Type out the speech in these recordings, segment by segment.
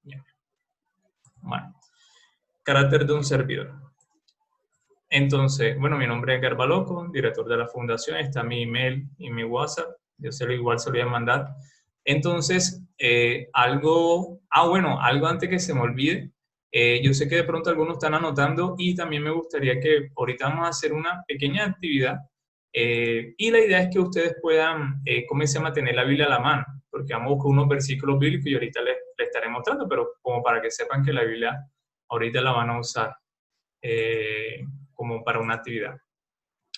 Ya. Bueno, carácter de un servidor. Entonces, bueno, mi nombre es Garbaloco, director de la fundación, está mi email y mi WhatsApp, yo igual se lo voy a mandar. Entonces, algo antes que se me olvide, yo sé que de pronto algunos están anotando y también me gustaría que ahorita vamos a hacer una pequeña actividad y la idea es que ustedes puedan, ¿cómo se llama?, tener la Biblia a la mano, porque vamos con unos versículos bíblicos y ahorita les estaré mostrando, pero como para que sepan que la Biblia ahorita la van a usar como para una actividad.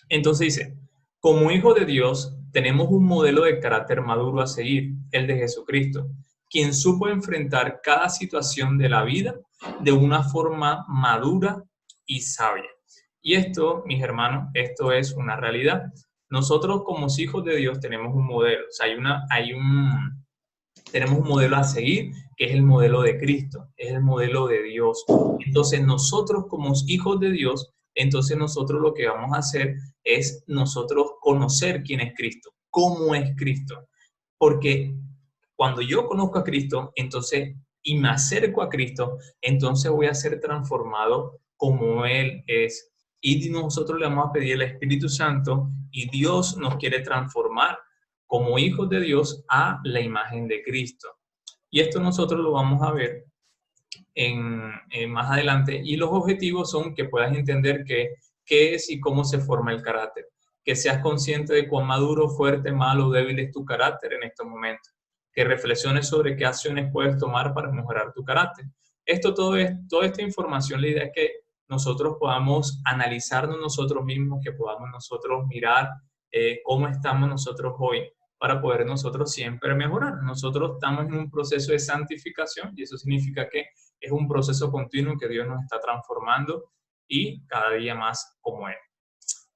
Entonces dice, como hijos de Dios, tenemos un modelo de carácter maduro a seguir, el de Jesucristo, quien supo enfrentar cada situación de la vida de una forma madura y sabia. Y esto, mis hermanos, esto es una realidad. Nosotros como hijos de Dios tenemos un modelo, o sea, tenemos un modelo a seguir, que es el modelo de Cristo, es el modelo de Dios. Entonces nosotros como hijos de Dios, entonces nosotros lo que vamos a hacer es nosotros conocer quién es Cristo, cómo es Cristo. Porque cuando yo conozco a Cristo, entonces, y me acerco a Cristo, entonces voy a ser transformado como Él es. Y nosotros le vamos a pedir al Espíritu Santo y Dios nos quiere transformar como hijos de Dios a la imagen de Cristo. Y esto nosotros lo vamos a ver más adelante. Y los objetivos son que puedas entender qué es y cómo se forma el carácter. Que seas consciente de cuán maduro, fuerte, malo o débil es tu carácter en estos momentos. Que reflexiones sobre qué acciones puedes tomar para mejorar tu carácter. Toda esta información, la idea es que nosotros podamos analizarnos nosotros mismos, que podamos nosotros mirar cómo estamos nosotros hoy para poder nosotros siempre mejorar. Nosotros estamos en un proceso de santificación y eso significa que es un proceso continuo que Dios nos está transformando y cada día más como Él.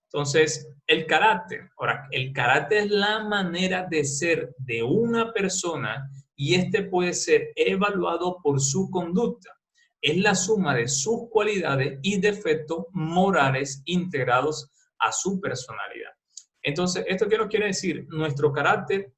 Entonces, el carácter. Ahora, el carácter es la manera de ser de una persona y este puede ser evaluado por su conducta. Es la suma de sus cualidades y defectos morales integrados a su personalidad. Entonces, ¿esto qué nos quiere decir? Nuestro carácter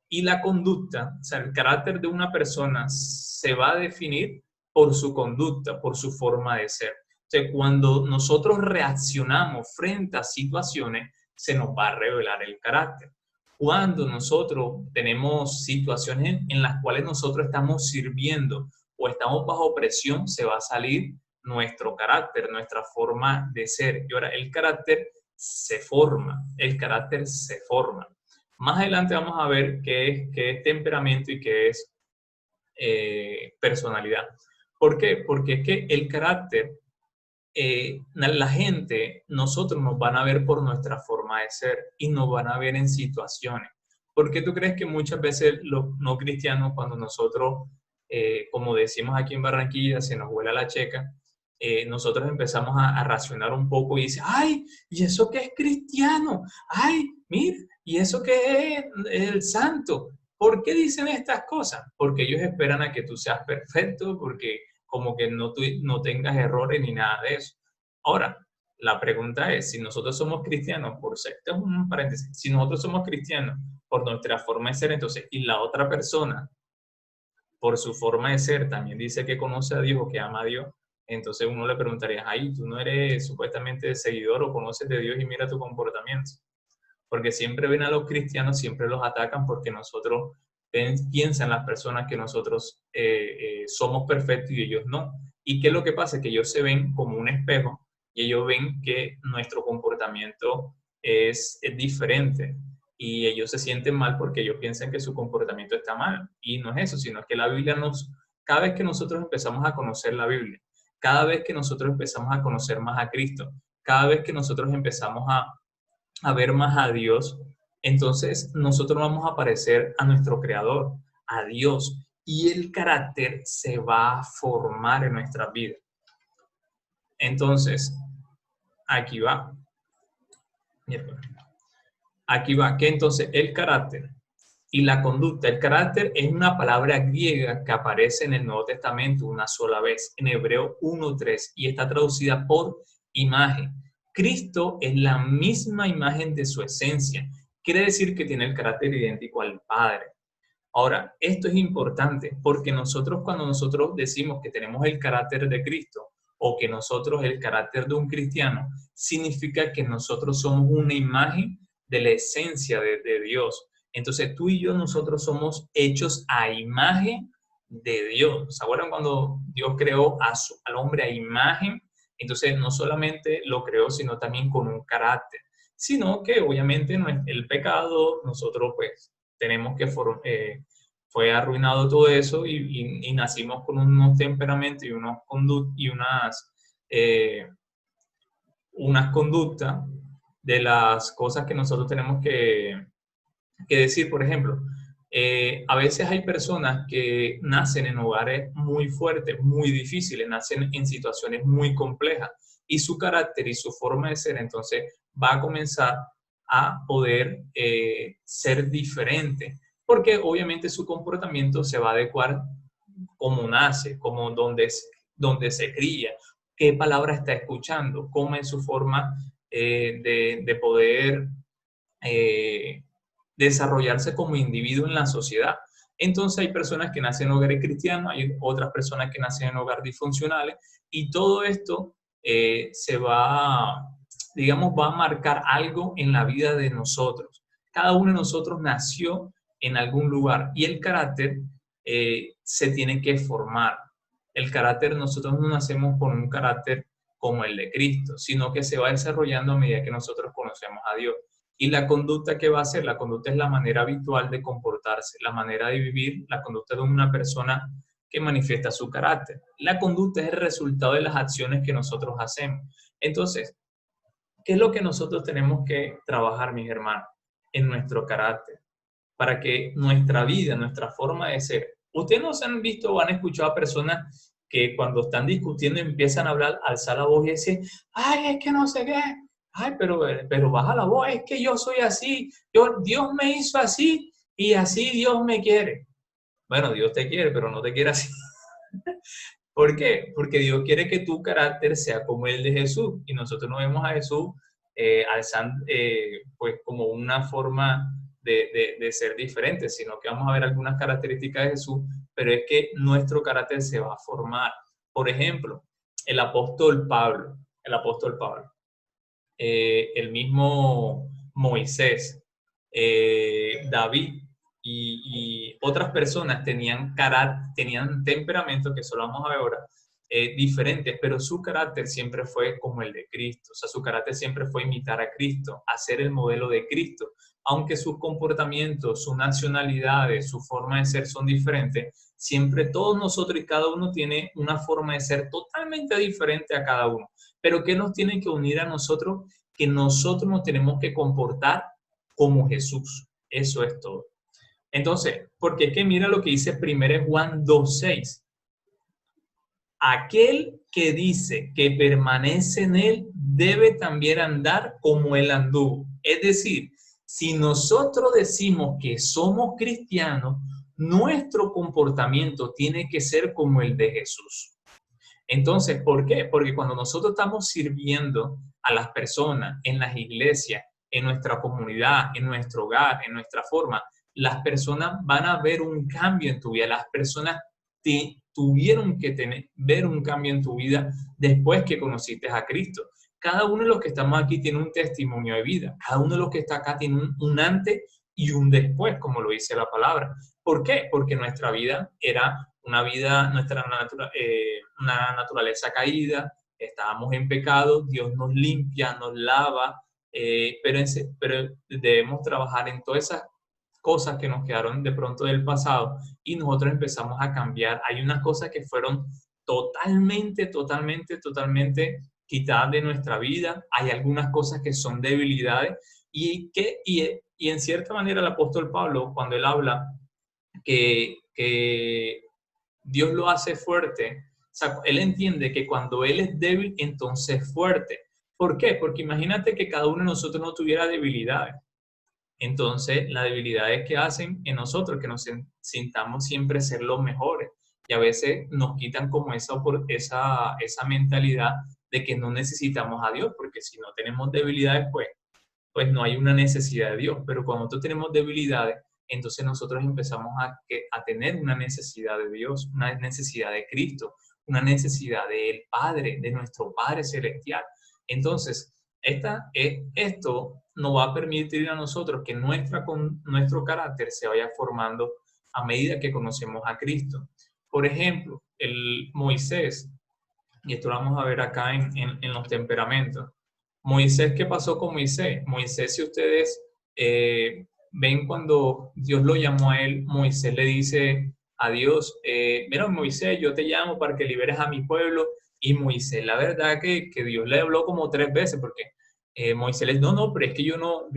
y la conducta, o sea, el carácter de una persona se va a definir por su conducta, por su forma de ser. O sea, cuando nosotros reaccionamos frente a situaciones, se nos va a revelar el carácter. Cuando nosotros tenemos situaciones en las cuales nosotros estamos sirviendo o estamos bajo presión, se va a salir nuestro carácter, nuestra forma de ser. Y ahora, el carácter se forma. Más adelante vamos a ver qué es temperamento y qué es personalidad. ¿Por qué? Porque es que el carácter, la gente, nosotros nos van a ver por nuestra forma de ser y nos van a ver en situaciones. ¿Por qué tú crees que muchas veces los no cristianos, cuando nosotros, como decimos aquí en Barranquilla, se nos vuela la checa, nosotros empezamos a racionar un poco y dice, ay, ¿y eso qué es cristiano? Ay, mira, ¿y eso qué es el santo? ¿Por qué dicen estas cosas? Porque ellos esperan a que tú seas perfecto, porque como que no tengas errores ni nada de eso. Ahora, la pregunta es, si nosotros somos cristianos, esto es un paréntesis, si nosotros somos cristianos por nuestra forma de ser, entonces, y la otra persona, por su forma de ser, también dice que conoce a Dios o que ama a Dios, entonces uno le preguntaría, ay, tú no eres supuestamente seguidor o conoces de Dios y mira tu comportamiento. Porque siempre ven a los cristianos, siempre los atacan porque nosotros piensan las personas que nosotros somos perfectos y ellos no. ¿Y qué es lo que pasa? Que ellos se ven como un espejo y ellos ven que nuestro comportamiento es diferente y ellos se sienten mal porque ellos piensan que su comportamiento está mal. Y no es eso, sino que la Biblia cada vez que nosotros empezamos a conocer la Biblia, cada vez que nosotros empezamos a conocer más a Cristo, cada vez que nosotros empezamos a ver más a Dios, entonces nosotros vamos a parecer a nuestro Creador, a Dios, y el carácter se va a formar en nuestra vida. Entonces, aquí va. Aquí va, que entonces el carácter y la conducta. El carácter es una palabra griega que aparece en el Nuevo Testamento una sola vez, en Hebreo 1:3, y está traducida por imagen. Cristo es la misma imagen de su esencia. Quiere decir que tiene el carácter idéntico al Padre. Ahora, esto es importante porque nosotros cuando nosotros decimos que tenemos el carácter de Cristo o que nosotros el carácter de un cristiano, significa que nosotros somos una imagen de la esencia de Dios. Entonces tú y yo, nosotros somos hechos a imagen de Dios. ¿Se acuerdan cuando Dios creó al hombre a imagen? Entonces no solamente lo creó, sino también con un carácter, sino que obviamente no es el pecado, nosotros pues tenemos que fue arruinado todo eso y nacimos con unos temperamentos y eh, unas conductas de las cosas que nosotros tenemos que decir. Por ejemplo, a veces hay personas que nacen en hogares muy fuertes, muy difíciles, nacen en situaciones muy complejas y su carácter y su forma de ser entonces va a comenzar a poder ser diferente, porque obviamente su comportamiento se va a adecuar como nace, como donde se cría, qué palabra está escuchando, cómo es su forma de poder eh, desarrollarse como individuo en la sociedad. Entonces hay personas que nacen en hogares cristianos, hay otras personas que nacen en hogares disfuncionales y todo esto digamos, va a marcar algo en la vida de nosotros. Cada uno de nosotros nació en algún lugar y el carácter se tiene que formar. El carácter, nosotros no nacemos con un carácter como el de Cristo, sino que se va desarrollando a medida que nosotros conocemos a Dios. Y la conducta que va a ser, la conducta es la manera habitual de comportarse, la manera de vivir, la conducta de una persona que manifiesta su carácter. La conducta es el resultado de las acciones que nosotros hacemos. Entonces, ¿qué es lo que nosotros tenemos que trabajar, mis hermanos? En nuestro carácter, para que nuestra vida, nuestra forma de ser. Ustedes no se han visto o han escuchado a personas que cuando están discutiendo empiezan a hablar, alzar la voz y decir, ay, es que no sé qué, ay, pero baja la voz, es que yo soy así, Dios me hizo así y así Dios me quiere. Bueno, Dios te quiere, pero no te quiere así. ¿Por qué? Porque Dios quiere que tu carácter sea como el de Jesús. Y nosotros no vemos a Jesús alzando, pues como una forma de ser diferente, sino que vamos a ver algunas características de Jesús, pero es que nuestro carácter se va a formar. Por ejemplo, el apóstol Pablo, el mismo Moisés, David y otras personas tenían temperamentos, que solo vamos a ver ahora, diferentes, pero su carácter siempre fue como el de Cristo. O sea, su carácter siempre fue imitar a Cristo, hacer el modelo de Cristo. Aunque sus comportamientos, sus nacionalidades, su forma de ser son diferentes, siempre todos nosotros y cada uno tiene una forma de ser totalmente diferente a cada uno. Pero ¿qué nos tiene que unir a nosotros? Que nosotros nos tenemos que comportar como Jesús. Eso es todo. Entonces, porque es que mira lo que dice 1 Juan 2:6. Aquel que dice que permanece en él debe también andar como él anduvo. Es decir, si nosotros decimos que somos cristianos, nuestro comportamiento tiene que ser como el de Jesús. Entonces, ¿por qué? Porque cuando nosotros estamos sirviendo a las personas en las iglesias, en nuestra comunidad, en nuestro hogar, en nuestra forma, las personas van a ver un cambio en tu vida. Las personas tuvieron que ver un cambio en tu vida después que conociste a Cristo. Cada uno de los que estamos aquí tiene un testimonio de vida. Cada uno de los que está acá tiene un antes y un después, como lo dice la palabra. ¿Por qué? Porque nuestra vida era una vida, una naturaleza caída, estábamos en pecado, Dios nos limpia, nos lava, pero debemos trabajar en todas esas cosas que nos quedaron de pronto del pasado y nosotros empezamos a cambiar. Hay unas cosas que fueron totalmente quitadas de nuestra vida, hay algunas cosas que son debilidades y en cierta manera el apóstol Pablo, cuando él habla que Dios lo hace fuerte, o sea, él entiende que cuando él es débil, entonces es fuerte. ¿Por qué? Porque imagínate que cada uno de nosotros no tuviera debilidades. Entonces, las debilidades que hacen en nosotros, que nos sintamos siempre ser los mejores. Y a veces nos quitan como esa mentalidad de que no necesitamos a Dios, porque si no tenemos debilidades, pues no hay una necesidad de Dios. Pero cuando nosotros tenemos debilidades, entonces nosotros empezamos a tener una necesidad de Dios, una necesidad de Cristo, una necesidad del Padre, de nuestro Padre Celestial. Entonces, esto nos va a permitir a nosotros que nuestro carácter se vaya formando a medida que conocemos a Cristo. Por ejemplo, el Moisés, y esto lo vamos a ver acá en los temperamentos. Moisés, ¿qué pasó con Moisés? Moisés, si ustedes ven cuando Dios lo llamó a él, Moisés le dice a Dios, mira Moisés, yo te llamo para que liberes a mi pueblo. Y Moisés, la verdad que Dios le habló como 3 veces, porque Moisés le dice, no, pero es que yo no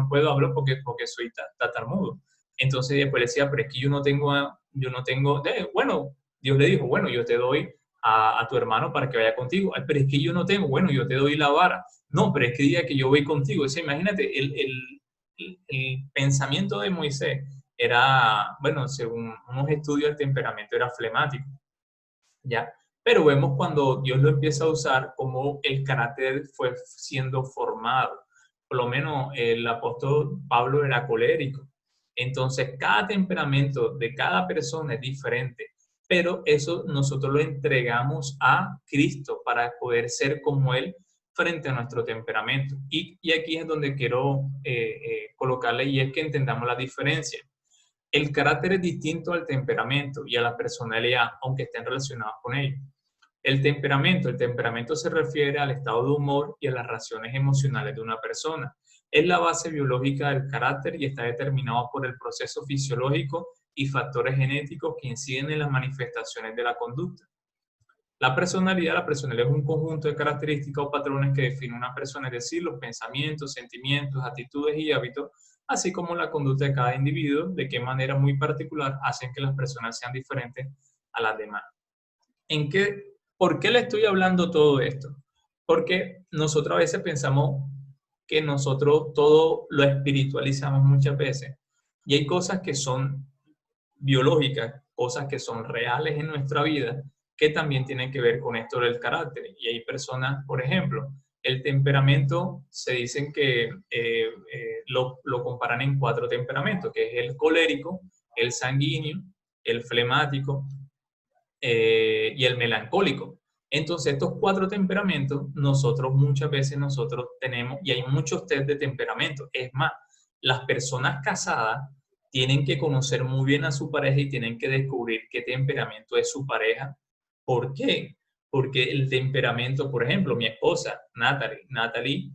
puedo hablar porque soy tartamudo. Entonces después le decía, pero es que yo no tengo, bueno, Dios le dijo, bueno, yo te doy a tu hermano para que vaya contigo. Ay, pero es que yo no tengo, bueno, yo te doy la vara. No, pero es que diga que yo voy contigo. O sea, imagínate, el pensamiento de Moisés era, bueno, según unos estudios, el temperamento era flemático, ¿ya? Pero vemos cuando Dios lo empieza a usar, como el carácter fue siendo formado. Por lo menos el apóstol Pablo era colérico. Entonces, cada temperamento de cada persona es diferente, pero eso nosotros lo entregamos a Cristo para poder ser como Él frente a nuestro temperamento. Y aquí es donde quiero colocarle, y es que entendamos la diferencia. El carácter es distinto al temperamento y a la personalidad, aunque estén relacionados con ello. El temperamento se refiere al estado de humor y a las reacciones emocionales de una persona. Es la base biológica del carácter y está determinado por el proceso fisiológico y factores genéticos que inciden en las manifestaciones de la conducta. La personalidad es un conjunto de características o patrones que define una persona, es decir, los pensamientos, sentimientos, actitudes y hábitos, así como la conducta de cada individuo, de qué manera muy particular hacen que las personas sean diferentes a las demás. ¿Por qué le estoy hablando todo esto? Porque nosotros a veces pensamos que nosotros todo lo espiritualizamos muchas veces y hay cosas que son biológicas, cosas que son reales en nuestra vida, que también tienen que ver con esto del carácter. Y hay personas, por ejemplo, el temperamento, se dicen que lo comparan en 4 temperamentos, que es el colérico, el sanguíneo, el flemático y el melancólico. Entonces, estos 4 temperamentos, muchas veces nosotros tenemos, y hay muchos test de temperamento. Es más, las personas casadas tienen que conocer muy bien a su pareja y tienen que descubrir qué temperamento es su pareja. ¿Por qué? Porque el temperamento, por ejemplo, mi esposa, Natalie,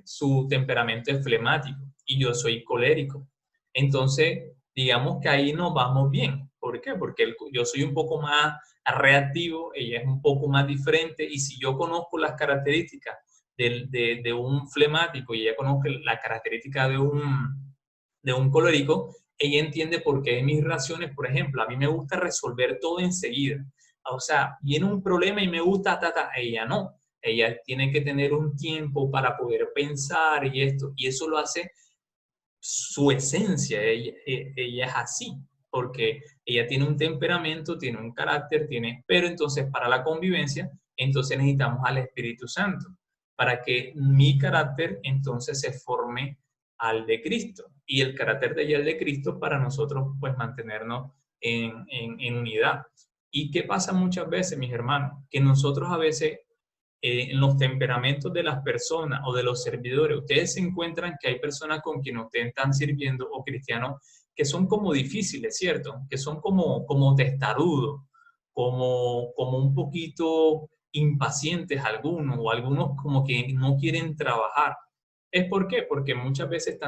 su temperamento es flemático y yo soy colérico. Entonces, digamos que ahí nos vamos bien. ¿Por qué? Porque yo soy un poco más reactivo, ella es un poco más diferente, y si yo conozco las características de un flemático y ella conoce la característica de un colérico, ella entiende por qué mis reacciones, por ejemplo, a mí me gusta resolver todo enseguida. O sea, viene un problema y me gusta, ella no. Ella tiene que tener un tiempo para poder pensar y esto, y eso lo hace su esencia, ella es así, porque ella tiene un temperamento, tiene un carácter, pero entonces para la convivencia, entonces necesitamos al Espíritu Santo, para que mi carácter entonces se forme al de Cristo, y el carácter de ella al de Cristo para nosotros pues mantenernos en unidad. ¿Y qué pasa muchas veces, mis hermanos? Que nosotros a veces en los temperamentos de las personas o de los servidores, ustedes se encuentran que hay personas con quienes ustedes están sirviendo o cristianos que son como difíciles, ¿cierto? Que son como testarudos, como un poquito impacientes algunos, o algunos como que no quieren trabajar. ¿Es por qué? Porque muchas veces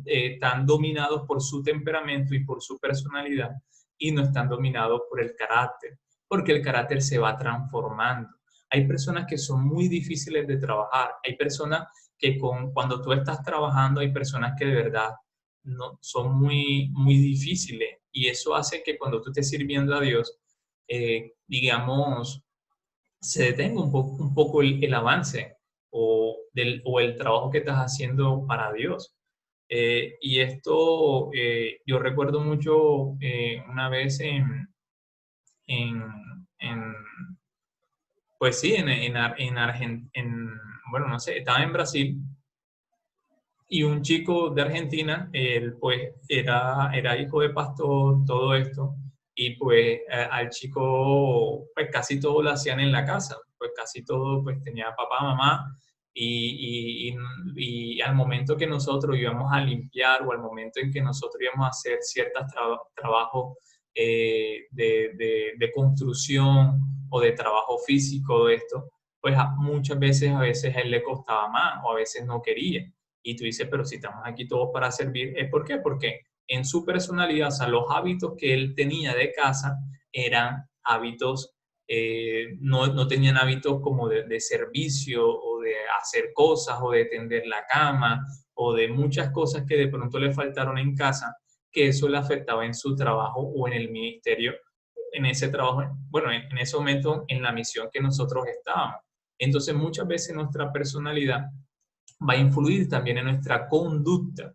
están dominados por su temperamento y por su personalidad y no están dominados por el carácter, porque el carácter se va transformando. Hay personas que son muy difíciles de trabajar. Hay personas que cuando tú estás trabajando, hay personas que de verdad no, son muy difíciles. Y eso hace que cuando tú estés sirviendo a Dios, digamos, se detenga un poco el avance o el trabajo que estás haciendo para Dios. Y esto yo recuerdo mucho una vez en, en pues sí, bueno, no sé, estaba en Brasil Y un chico de Argentina, él pues era hijo de pastor, todo esto, y pues al chico pues casi todo lo hacían en la casa, pues casi todo pues tenía papá, mamá, y al momento que nosotros íbamos a limpiar o al momento en que nosotros íbamos a hacer ciertos trabajos de construcción o de trabajo físico de esto, pues a veces a él le costaba más o a veces no quería. Y tú dices, pero si estamos aquí todos para servir, ¿es por qué? Porque en su personalidad, o sea, los hábitos que él tenía de casa eran hábitos, no tenían hábitos como de servicio o de hacer cosas o de tender la cama o de muchas cosas que de pronto le faltaron en casa, que eso le afectaba en su trabajo o en el ministerio, en ese trabajo, bueno, en ese momento en la misión que nosotros estábamos. Entonces muchas veces nuestra personalidad va a influir también en nuestra conducta.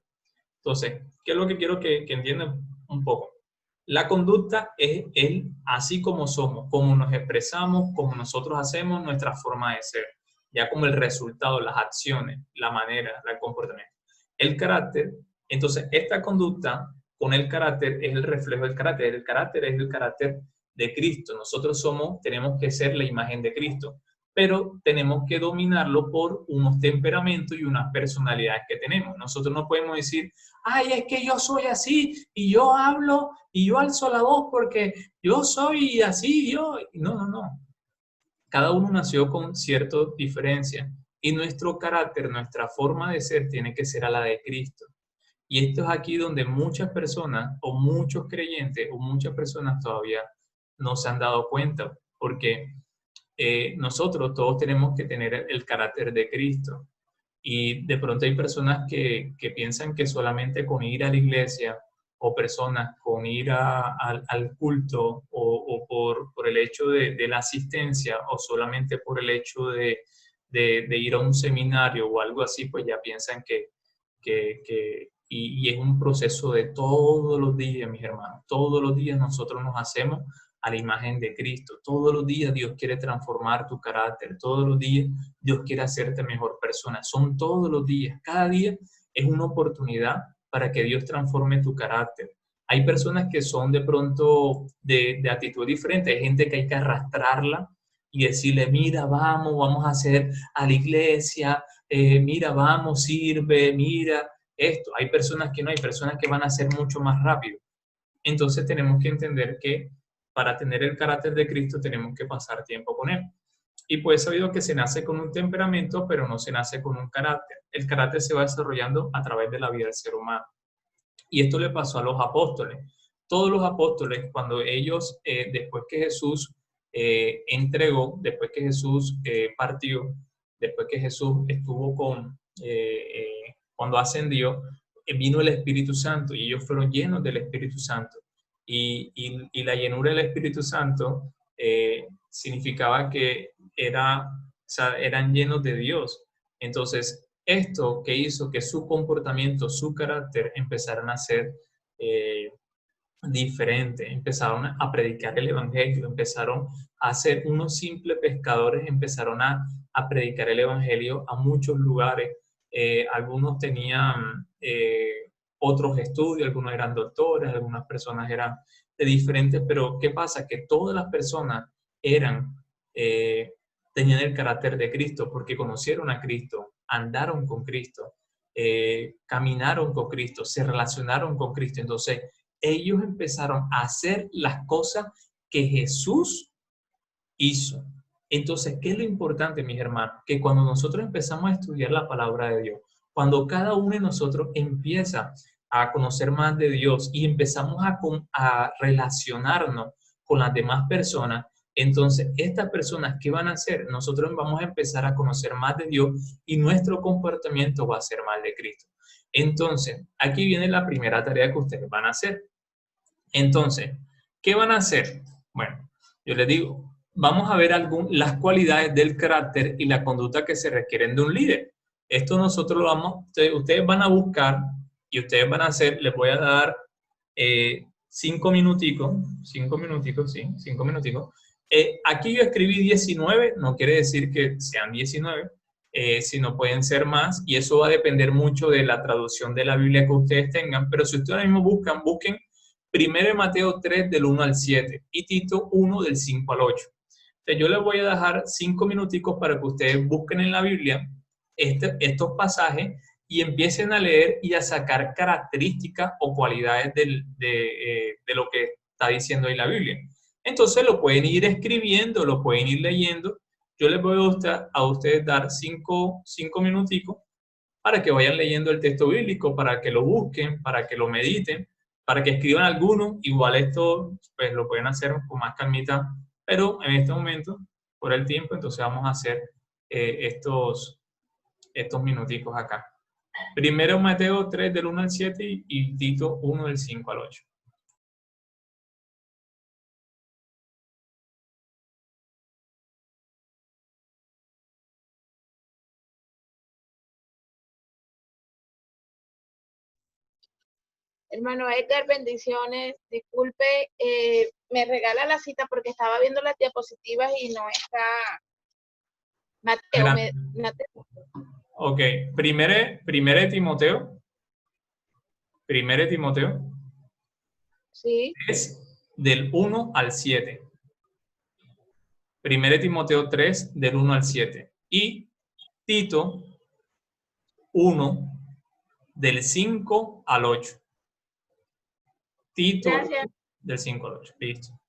Entonces, ¿qué es lo que quiero que entiendan un poco? La conducta es el así como somos, como nos expresamos, como nosotros hacemos nuestra forma de ser, ya como el resultado, las acciones, la manera, el comportamiento. El carácter, entonces esta conducta con el carácter es el reflejo del carácter. El carácter es el carácter de Cristo. Nosotros tenemos que ser la imagen de Cristo, pero tenemos que dominarlo por unos temperamentos y unas personalidades que tenemos. Nosotros no podemos decir, ay, es que yo soy así y yo hablo y yo alzo la voz porque yo soy así, yo. No, no, no. Cada uno nació con cierta diferencia y nuestro carácter, nuestra forma de ser tiene que ser a la de Cristo. Y esto es aquí donde muchas personas o muchos creyentes o muchas personas todavía no se han dado cuenta, porque nosotros todos tenemos que tener el carácter de Cristo. Y de pronto hay personas que piensan que solamente con ir a la iglesia o personas con ir al culto o por el hecho de la asistencia o solamente por el hecho de ir a un seminario o algo así, pues ya piensan y es un proceso de todos los días, mis hermanos. Todos los días nosotros nos hacemos a la imagen de Cristo. Todos los días Dios quiere transformar tu carácter. Todos los días Dios quiere hacerte mejor persona. Son todos los días. Cada día es una oportunidad para que Dios transforme tu carácter. Hay personas que son de pronto de actitud diferente. Hay gente que hay que arrastrarla y decirle, mira, vamos a hacer a la iglesia, mira, vamos, sirve, mira esto. Hay personas que no, hay personas que van a ser mucho más rápido. Entonces tenemos que entender que para tener el carácter de Cristo tenemos que pasar tiempo con Él. Y pues he sabido que se nace con un temperamento, pero no se nace con un carácter. El carácter se va desarrollando a través de la vida del ser humano. Y esto le pasó a los apóstoles. Todos los apóstoles, cuando ellos, después que Jesús entregó, después que Jesús partió, después que Jesús estuvo cuando ascendió, vino el Espíritu Santo y ellos fueron llenos del Espíritu Santo. Y la llenura del Espíritu Santo significaba que eran llenos de Dios. Entonces, esto que hizo que su comportamiento, su carácter empezaran a ser diferente, empezaron a predicar el Evangelio, empezaron a ser unos simples pescadores, empezaron a predicar el Evangelio a muchos lugares. Algunos tenían otros estudios, algunos eran doctores, algunas personas eran de diferentes, pero ¿qué pasa? Que todas las personas tenían el carácter de Cristo porque conocieron a Cristo, andaron con Cristo, caminaron con Cristo, se relacionaron con Cristo. Entonces, ellos empezaron a hacer las cosas que Jesús hizo. Entonces, ¿qué es lo importante, mis hermanos? Que cuando nosotros empezamos a estudiar la palabra de Dios, cuando cada uno de nosotros empieza a conocer más de Dios y empezamos a relacionarnos con las demás personas, entonces estas personas, ¿qué van a hacer? Nosotros vamos a empezar a conocer más de Dios y nuestro comportamiento va a ser más de Cristo. Entonces, aquí viene la primera tarea que ustedes van a hacer. Entonces, ¿qué van a hacer? Bueno, yo les digo, vamos a ver las cualidades del carácter y la conducta que se requieren de un líder. Esto nosotros lo ustedes van a buscar y ustedes van a hacer, les voy a dar 5 minuticos, sí, 5 minuticos. Aquí yo escribí 19, no quiere decir que sean 19. si no pueden ser más, y eso va a depender mucho de la traducción de la Biblia que ustedes tengan, pero si ustedes ahora mismo busquen 1 Mateo 3 del 1 al 7 y Tito 1 del 5 al 8. Entonces yo les voy a dejar 5 minuticos para que ustedes busquen en la Biblia estos pasajes y empiecen a leer y a sacar características o cualidades de lo que está diciendo ahí la Biblia. Entonces lo pueden ir escribiendo, lo pueden ir leyendo. Yo les voy a ustedes dar cinco minuticos para que vayan leyendo el texto bíblico, para que lo busquen, para que lo mediten, para que escriban algunos. Igual esto pues lo pueden hacer con más calmita, pero en este momento, por el tiempo, entonces vamos a hacer estos minuticos acá. Primero Mateo 3 del 1 al 7 y Tito 1 del 5 al 8. Hermano Edgar, bendiciones. Disculpe, me regala la cita porque estaba viendo las diapositivas y no está Mateo. Mateo. Ok, primero Timoteo, primero Timoteo Sí, es del 1 al 7. Primero Timoteo 3 del 1 al 7. Y Tito 1 del 5 al 8. Tito gracias. del 5 al 8. Listo.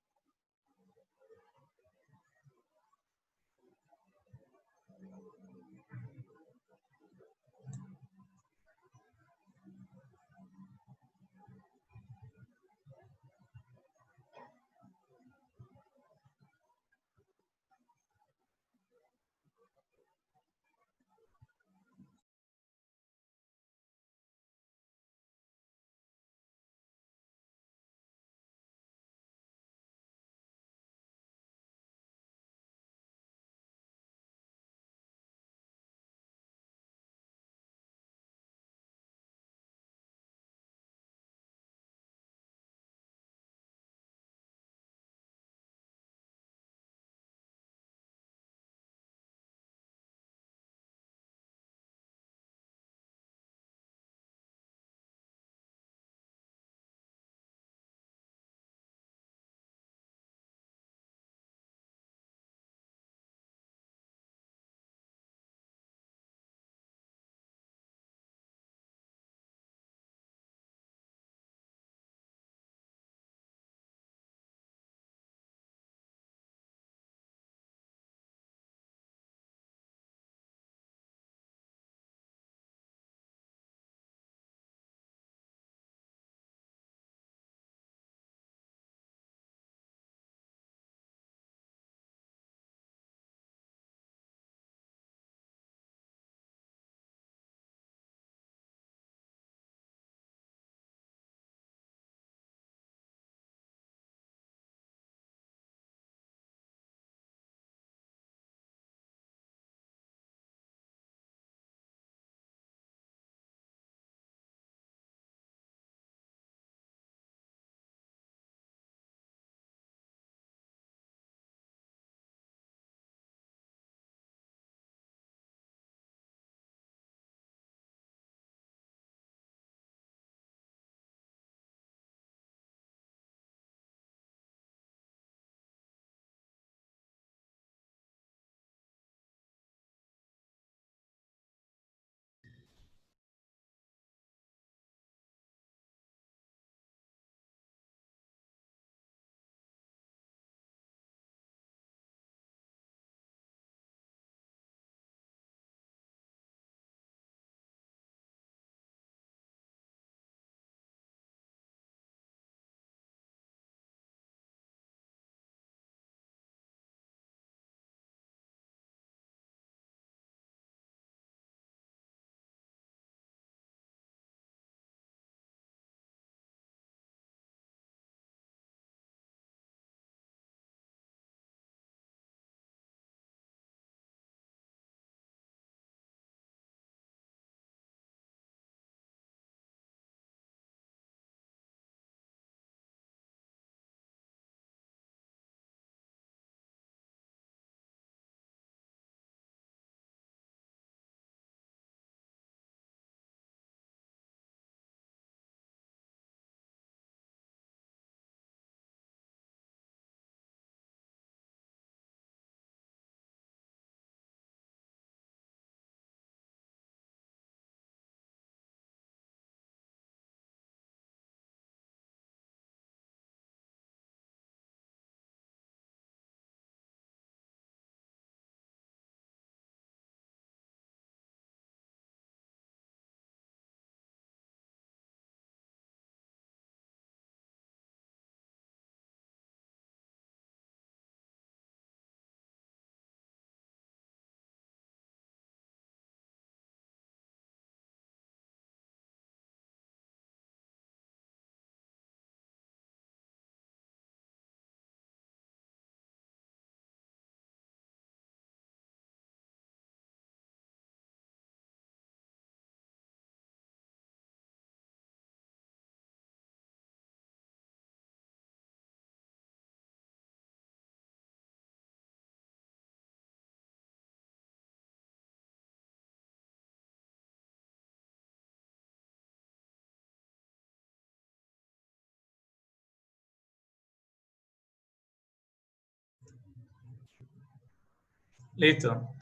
Listo.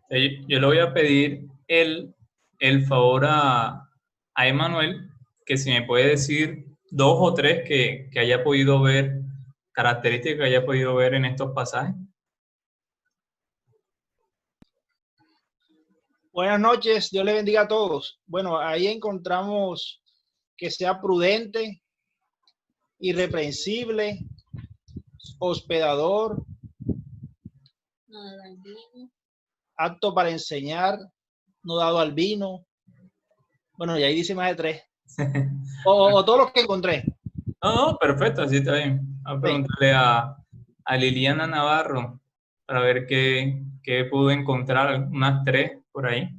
Yo le voy a pedir el favor a Emanuel, que si me puede decir dos o tres que haya podido ver, características que haya podido ver en estos pasajes. Buenas noches, Dios le bendiga a todos. Bueno, ahí encontramos que sea prudente, irreprensible, hospedador, apto para enseñar, no dado al vino. Bueno, y ahí dice más de tres. O todos los que encontré. No, perfecto, así está bien. Voy a preguntarle a Liliana Navarro para ver qué pudo encontrar, unas tres por ahí.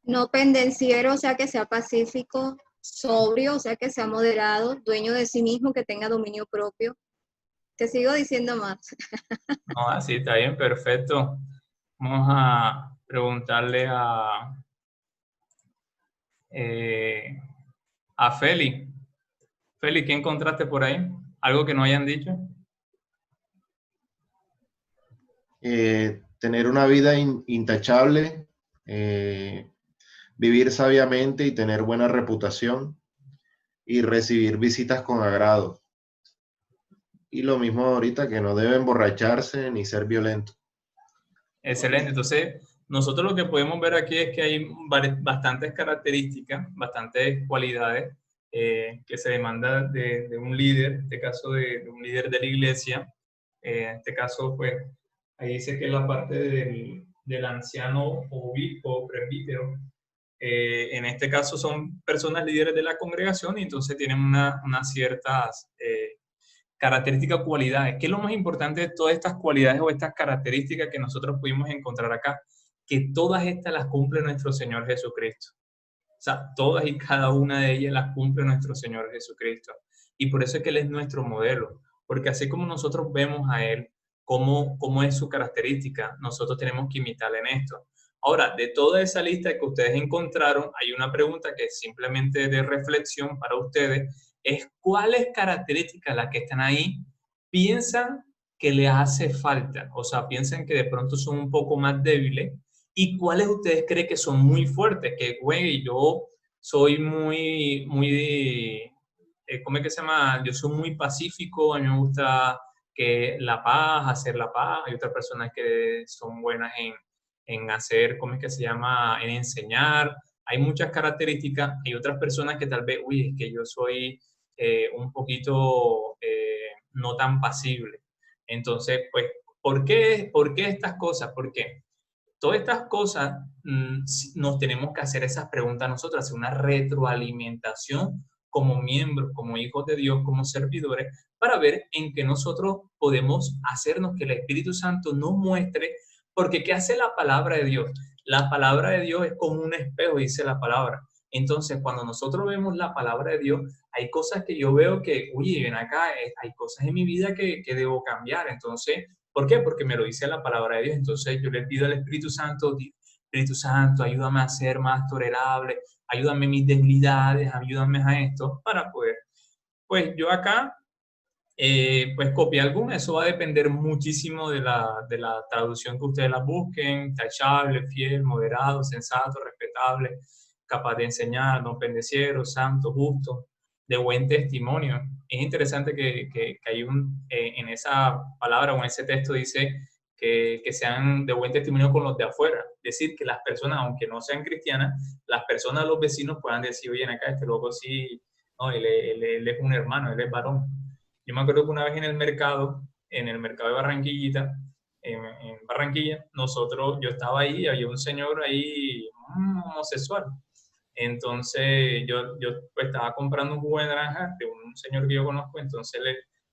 No pendenciero, o sea, que sea pacífico, sobrio, o sea, que sea moderado, dueño de sí mismo, que tenga dominio propio. Te sigo diciendo más. No, así está bien, perfecto. Vamos a preguntarle a Feli. Feli, ¿qué encontraste por ahí? ¿Algo que no hayan dicho? Tener una vida intachable, vivir sabiamente y tener buena reputación y recibir visitas con agrado. Y lo mismo ahorita, que no debe emborracharse ni ser violento. Excelente. Entonces, nosotros lo que podemos ver aquí es que hay bastantes características, bastantes cualidades que se demanda de un líder, en este caso de un líder de la iglesia. En este caso, pues, ahí dice que la parte del anciano obispo o presbítero, en este caso son personas líderes de la congregación y entonces tienen unas ciertas características, cualidades. ¿Qué es lo más importante de todas estas cualidades o estas características que nosotros pudimos encontrar acá? Que todas estas las cumple nuestro Señor Jesucristo. O sea, todas y cada una de ellas las cumple nuestro Señor Jesucristo. Y por eso es que Él es nuestro modelo. Porque así como nosotros vemos a Él, cómo es su característica, nosotros tenemos que imitarle en esto. Ahora, de toda esa lista que ustedes encontraron, hay una pregunta que es simplemente de reflexión para ustedes, es cuáles características las que están ahí piensan que les hace falta, o sea, piensan que de pronto son un poco más débiles, y cuáles ustedes creen que son muy fuertes, que, güey, yo soy ¿cómo es que se llama? Yo soy muy pacífico, a mí me gusta que la paz, hacer la paz. Hay otras personas que son buenas en hacer, ¿cómo es que se llama? En enseñar. Hay muchas características. Hay otras personas que tal vez, uy, es que yo soy un poquito no tan pasible. Entonces, pues, ¿por qué estas cosas? ¿Por qué? Todas estas cosas nos tenemos que hacer esas preguntas nosotros, hacer una retroalimentación como miembros, como hijos de Dios, como servidores, para ver en qué nosotros podemos hacernos que el Espíritu Santo nos muestre, porque ¿qué hace la palabra de Dios? La palabra de Dios es como un espejo, dice la palabra. Entonces, cuando nosotros vemos la palabra de Dios, hay cosas que yo veo que, oye, ven acá, hay cosas en mi vida que debo cambiar. Entonces, ¿por qué? Porque me lo dice la palabra de Dios. Entonces yo le pido al Espíritu Santo, ayúdame a ser más tolerable, ayúdame en mis debilidades, ayúdame a esto para poder. Pues yo acá, pues copié alguna, eso va a depender muchísimo de la traducción que ustedes la busquen, tachable, fiel, moderado, sensato, respetable, capaz de enseñar, no pendenciero, santo, justo, de buen testimonio. Es interesante que hay en esa palabra o en ese texto dice que sean de buen testimonio con los de afuera. Es decir, que las personas, aunque no sean cristianas, las personas, los vecinos puedan decir, oye, acá este loco sí, no, él es un hermano, él es varón. Yo me acuerdo que una vez en el mercado de Barranquillita, en Barranquilla, yo estaba ahí y había un señor ahí, homosexual. Entonces yo pues, estaba comprando un jugo de naranja de un señor que yo conozco, entonces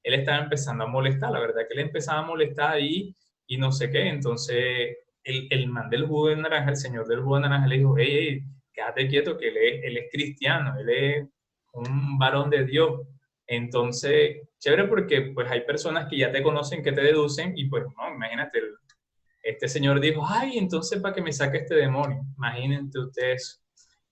él estaba empezando a molestar, la verdad que él empezaba a molestar ahí y no sé qué, entonces el man del jugo de naranja, el señor del jugo de naranja le dijo, hey, quédate quieto que él es cristiano, él es un varón de Dios. Entonces, chévere porque pues hay personas que ya te conocen, que te deducen y pues no, imagínate, este señor dijo, ay, entonces para que me saque este demonio, imagínense ustedes.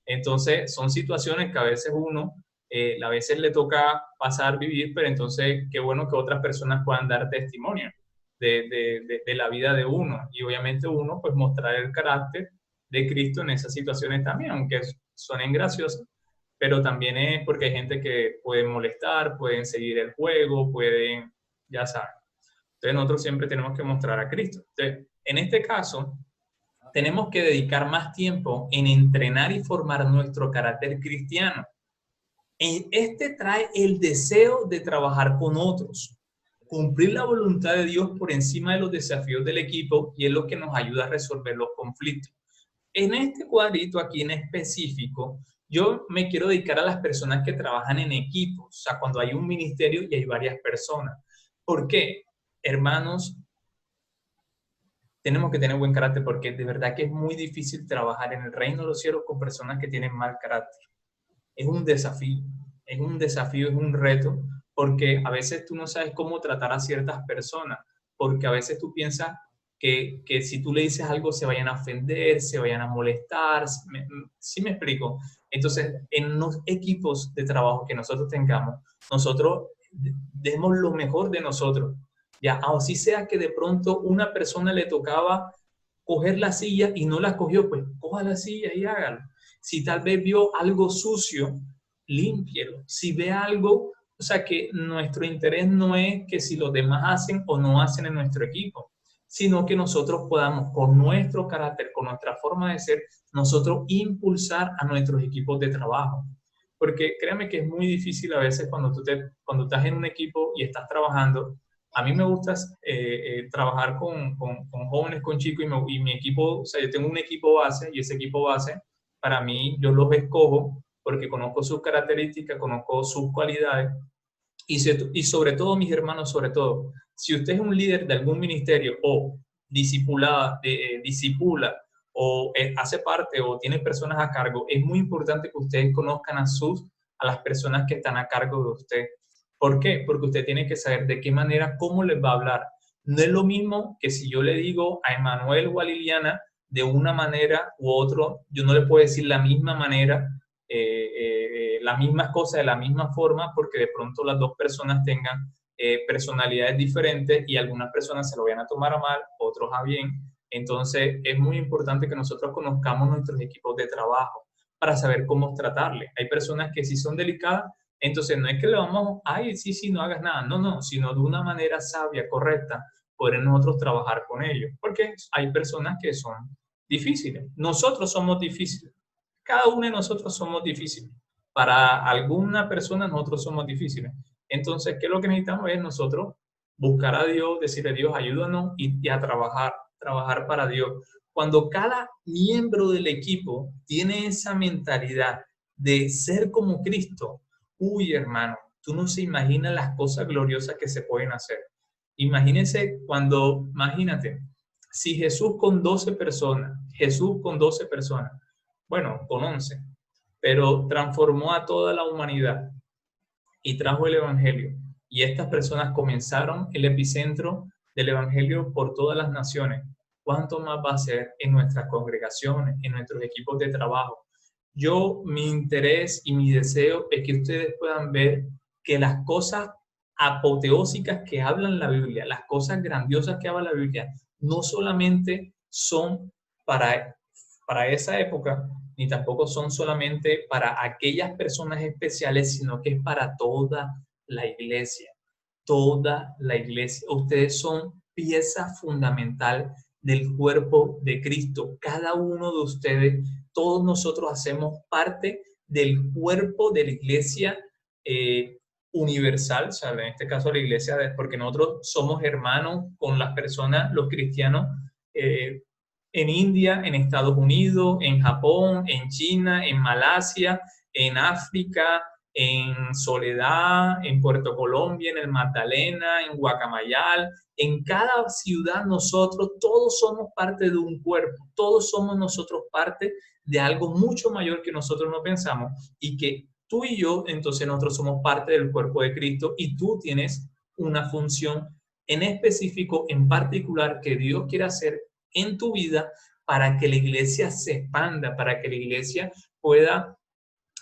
Entonces, son situaciones que a veces a veces le toca pasar, vivir, pero entonces qué bueno que otras personas puedan dar testimonio. de la vida de uno. Y obviamente uno, pues, mostrar el carácter de Cristo en esas situaciones también, aunque suenen graciosas, pero también es porque hay gente que puede molestar, pueden seguir el juego, pueden, ya saben. Entonces nosotros siempre tenemos que mostrar a Cristo. Entonces, en este caso, tenemos que dedicar más tiempo en entrenar y formar nuestro carácter cristiano. Este trae el deseo de trabajar con otros, cumplir la voluntad de Dios por encima de los desafíos del equipo, y es lo que nos ayuda a resolver los conflictos. En este cuadrito aquí en específico, yo me quiero dedicar a las personas que trabajan en equipos, o sea, cuando hay un ministerio y hay varias personas. ¿Por qué? Hermanos, tenemos que tener buen carácter, porque de verdad que es muy difícil trabajar en el reino de los cielos con personas que tienen mal carácter. Es un desafío, es un reto, porque a veces tú no sabes cómo tratar a ciertas personas, porque a veces tú piensas que si tú le dices algo se vayan a ofender, se vayan a molestar. ¿Sí me explico? Entonces, en los equipos de trabajo que nosotros tengamos, nosotros demos lo mejor de nosotros. Ya, así sea que de pronto una persona le tocaba coger la silla y no la cogió, pues coja la silla y hágalo. Si tal vez vio algo sucio, límpielo. Si ve algo, o sea, que nuestro interés no es que si los demás hacen o no hacen en nuestro equipo, sino que nosotros podamos, con nuestro carácter, con nuestra forma de ser, nosotros impulsar a nuestros equipos de trabajo. Porque créame que es muy difícil a veces cuando estás en un equipo y estás trabajando. A mí me gusta trabajar con jóvenes, con chicos, y mi equipo, o sea, yo tengo un equipo base, y ese equipo base, para mí, yo los escojo porque conozco sus características, conozco sus cualidades, y sobre todo, mis hermanos, sobre todo, si usted es un líder de algún ministerio o discipula o hace parte o tiene personas a cargo, es muy importante que ustedes conozcan a las personas que están a cargo de usted. ¿Por qué? Porque usted tiene que saber de qué manera, cómo les va a hablar. No es lo mismo que si yo le digo a Emanuel o a Liliana de una manera u otro, yo no le puedo decir la misma manera, las mismas cosas de la misma forma, porque de pronto las dos personas tengan personalidades diferentes y algunas personas se lo vayan a tomar a mal, otros a bien. Entonces es muy importante que nosotros conozcamos nuestros equipos de trabajo para saber cómo tratarle. Hay personas que sí son delicadas, entonces no es que le vamos, ay, sí, no hagas nada, no, sino de una manera sabia, correcta, poder nosotros trabajar con ellos, porque hay personas que son difíciles. Nosotros somos difíciles. Cada uno de nosotros somos difíciles. Para alguna persona nosotros somos difíciles. Entonces, ¿qué es lo que necesitamos? Es nosotros buscar a Dios, decirle a Dios, ayúdanos y a trabajar para Dios. Cuando cada miembro del equipo tiene esa mentalidad de ser como Cristo, uy, hermano, tú no se imaginas las cosas gloriosas que se pueden hacer. Imagínate, si Jesús con 12 personas, bueno, con 11, pero transformó a toda la humanidad y trajo el evangelio. Y estas personas comenzaron el epicentro del evangelio por todas las naciones. ¿Cuánto más va a ser en nuestras congregaciones, en nuestros equipos de trabajo? Mi interés y mi deseo es que ustedes puedan ver que las cosas apoteósicas que hablan la Biblia, las cosas grandiosas que habla la Biblia, no solamente son para esa época, ni tampoco son solamente para aquellas personas especiales, sino que es para toda la iglesia. Toda la iglesia. Ustedes son pieza fundamental del cuerpo de Cristo. Cada uno de ustedes, todos nosotros hacemos parte del cuerpo de la iglesia universal, o sea, en este caso la iglesia, porque nosotros somos hermanos con las personas, los cristianos, en India, en Estados Unidos, en Japón, en China, en Malasia, en África, en Soledad, en Puerto Colombia, en el Magdalena, en Guacamayal. En cada ciudad nosotros todos somos parte de un cuerpo, todos somos nosotros parte de algo mucho mayor que nosotros no pensamos, y que tú y yo, entonces nosotros somos parte del cuerpo de Cristo, y tú tienes una función en específico, en particular, que Dios quiere hacer en tu vida para que la iglesia se expanda, para que la iglesia pueda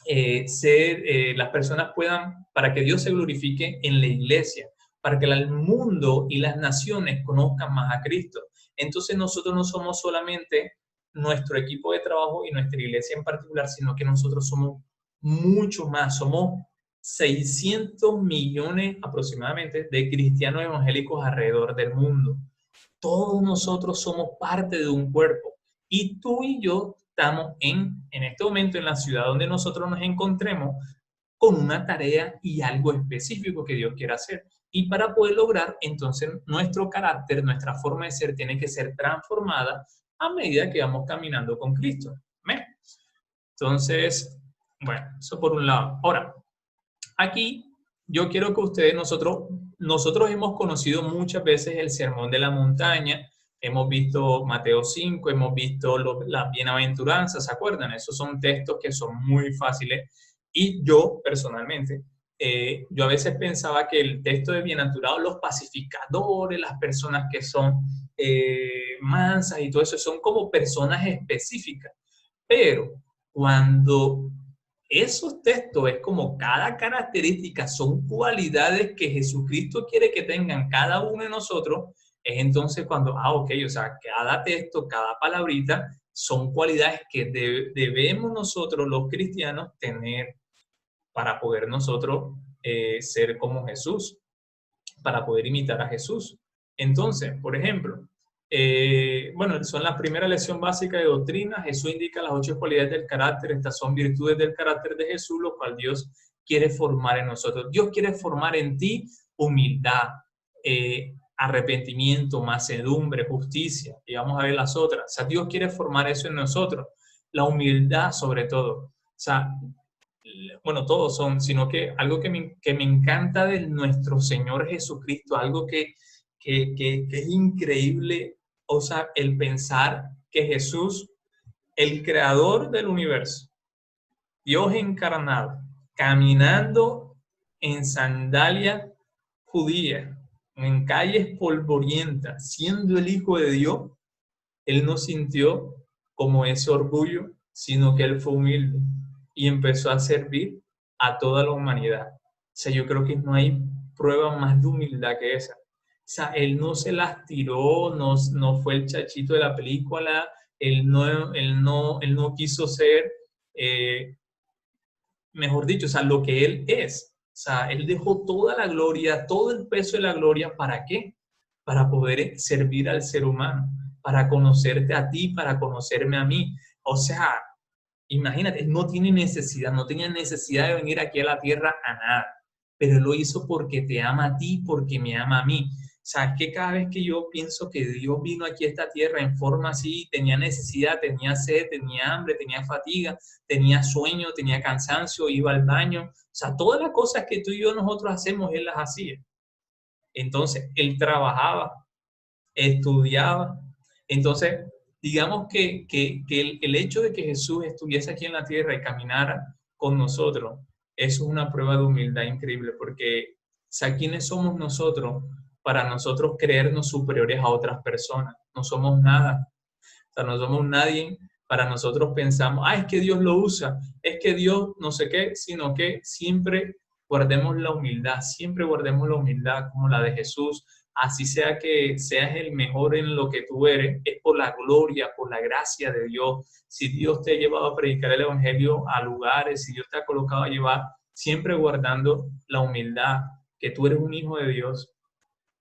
las personas puedan, para que Dios se glorifique en la iglesia. para que el mundo y las naciones conozcan más a Cristo. Entonces nosotros no somos solamente nuestro equipo de trabajo y nuestra iglesia en particular, sino que nosotros somos mucho más, somos 600 millones aproximadamente de cristianos evangélicos alrededor del mundo. Todos nosotros somos parte de un cuerpo y tú y yo estamos en este momento en la ciudad donde nosotros nos encontremos con una tarea y algo específico que Dios quiere hacer. Y para poder lograr, entonces, nuestro carácter, nuestra forma de ser tiene que ser transformada a medida que vamos caminando con Cristo. ¿Amén? Entonces, bueno, eso por un lado. Ahora, aquí yo quiero que ustedes, nosotros hemos conocido muchas veces el Sermón de la Montaña, hemos visto Mateo 5, hemos visto las bienaventuranzas, ¿se acuerdan? Esos son textos que son muy fáciles. Y yo, personalmente, yo a veces pensaba que el texto de bienaventurados, los pacificadores, las personas que son mansas y todo eso, son como personas específicas. Pero cuando esos textos es como cada característica, son cualidades que Jesucristo quiere que tengan cada uno de nosotros, es entonces cuando, ok, o sea, cada texto, cada palabrita, son cualidades que debemos nosotros los cristianos tener para poder nosotros ser como Jesús, para poder imitar a Jesús. Entonces, por ejemplo, bueno, son la primera lección básica de doctrina. Jesús indica las 8 cualidades del carácter. Estas son virtudes del carácter de Jesús, lo cual Dios quiere formar en nosotros. Dios quiere formar en ti humildad, arrepentimiento, mansedumbre, justicia. Y vamos a ver las otras. O sea, Dios quiere formar eso en nosotros. La humildad sobre todo. O sea, bueno, todos son, sino que algo que me encanta de nuestro Señor Jesucristo, algo que es increíble, o sea, el pensar que Jesús, el creador del universo, Dios encarnado, caminando en sandalia judía, en calles polvorientas, siendo el Hijo de Dios, Él no sintió como ese orgullo, sino que Él fue humilde y empezó a servir a toda la humanidad. O sea, yo creo que no hay prueba más de humildad que esa. O sea, Él no se las tiró, no fue el chachito de la película, Él no quiso ser, mejor dicho, o sea, lo que Él es. O sea, Él dejó toda la gloria, todo el peso de la gloria, ¿para qué? Para poder servir al ser humano, para conocerte a ti, para conocerme a mí. O sea, imagínate, Él no tenía necesidad de venir aquí a la tierra a nada, pero Él lo hizo porque te ama a ti, porque me ama a mí. O sea, que cada vez que yo pienso que Dios vino aquí a esta tierra en forma así, tenía necesidad, tenía sed, tenía hambre, tenía fatiga, tenía sueño, tenía cansancio, iba al baño. O sea, todas las cosas que tú y yo nosotros hacemos, Él las hacía. Entonces, Él trabajaba, estudiaba. Entonces, digamos que el hecho de que Jesús estuviese aquí en la tierra y caminara con nosotros, eso es una prueba de humildad increíble, porque, o sea, ¿quiénes somos nosotros para nosotros creernos superiores a otras personas? No somos nada. O sea, no somos nadie. Para nosotros pensamos, es que Dios lo usa, es que Dios no sé qué, sino que siempre guardemos la humildad como la de Jesús. Así sea que seas el mejor en lo que tú eres, es por la gloria, por la gracia de Dios. Si Dios te ha llevado a predicar el evangelio a lugares, si Dios te ha colocado a llevar, siempre guardando la humildad, que tú eres un hijo de Dios.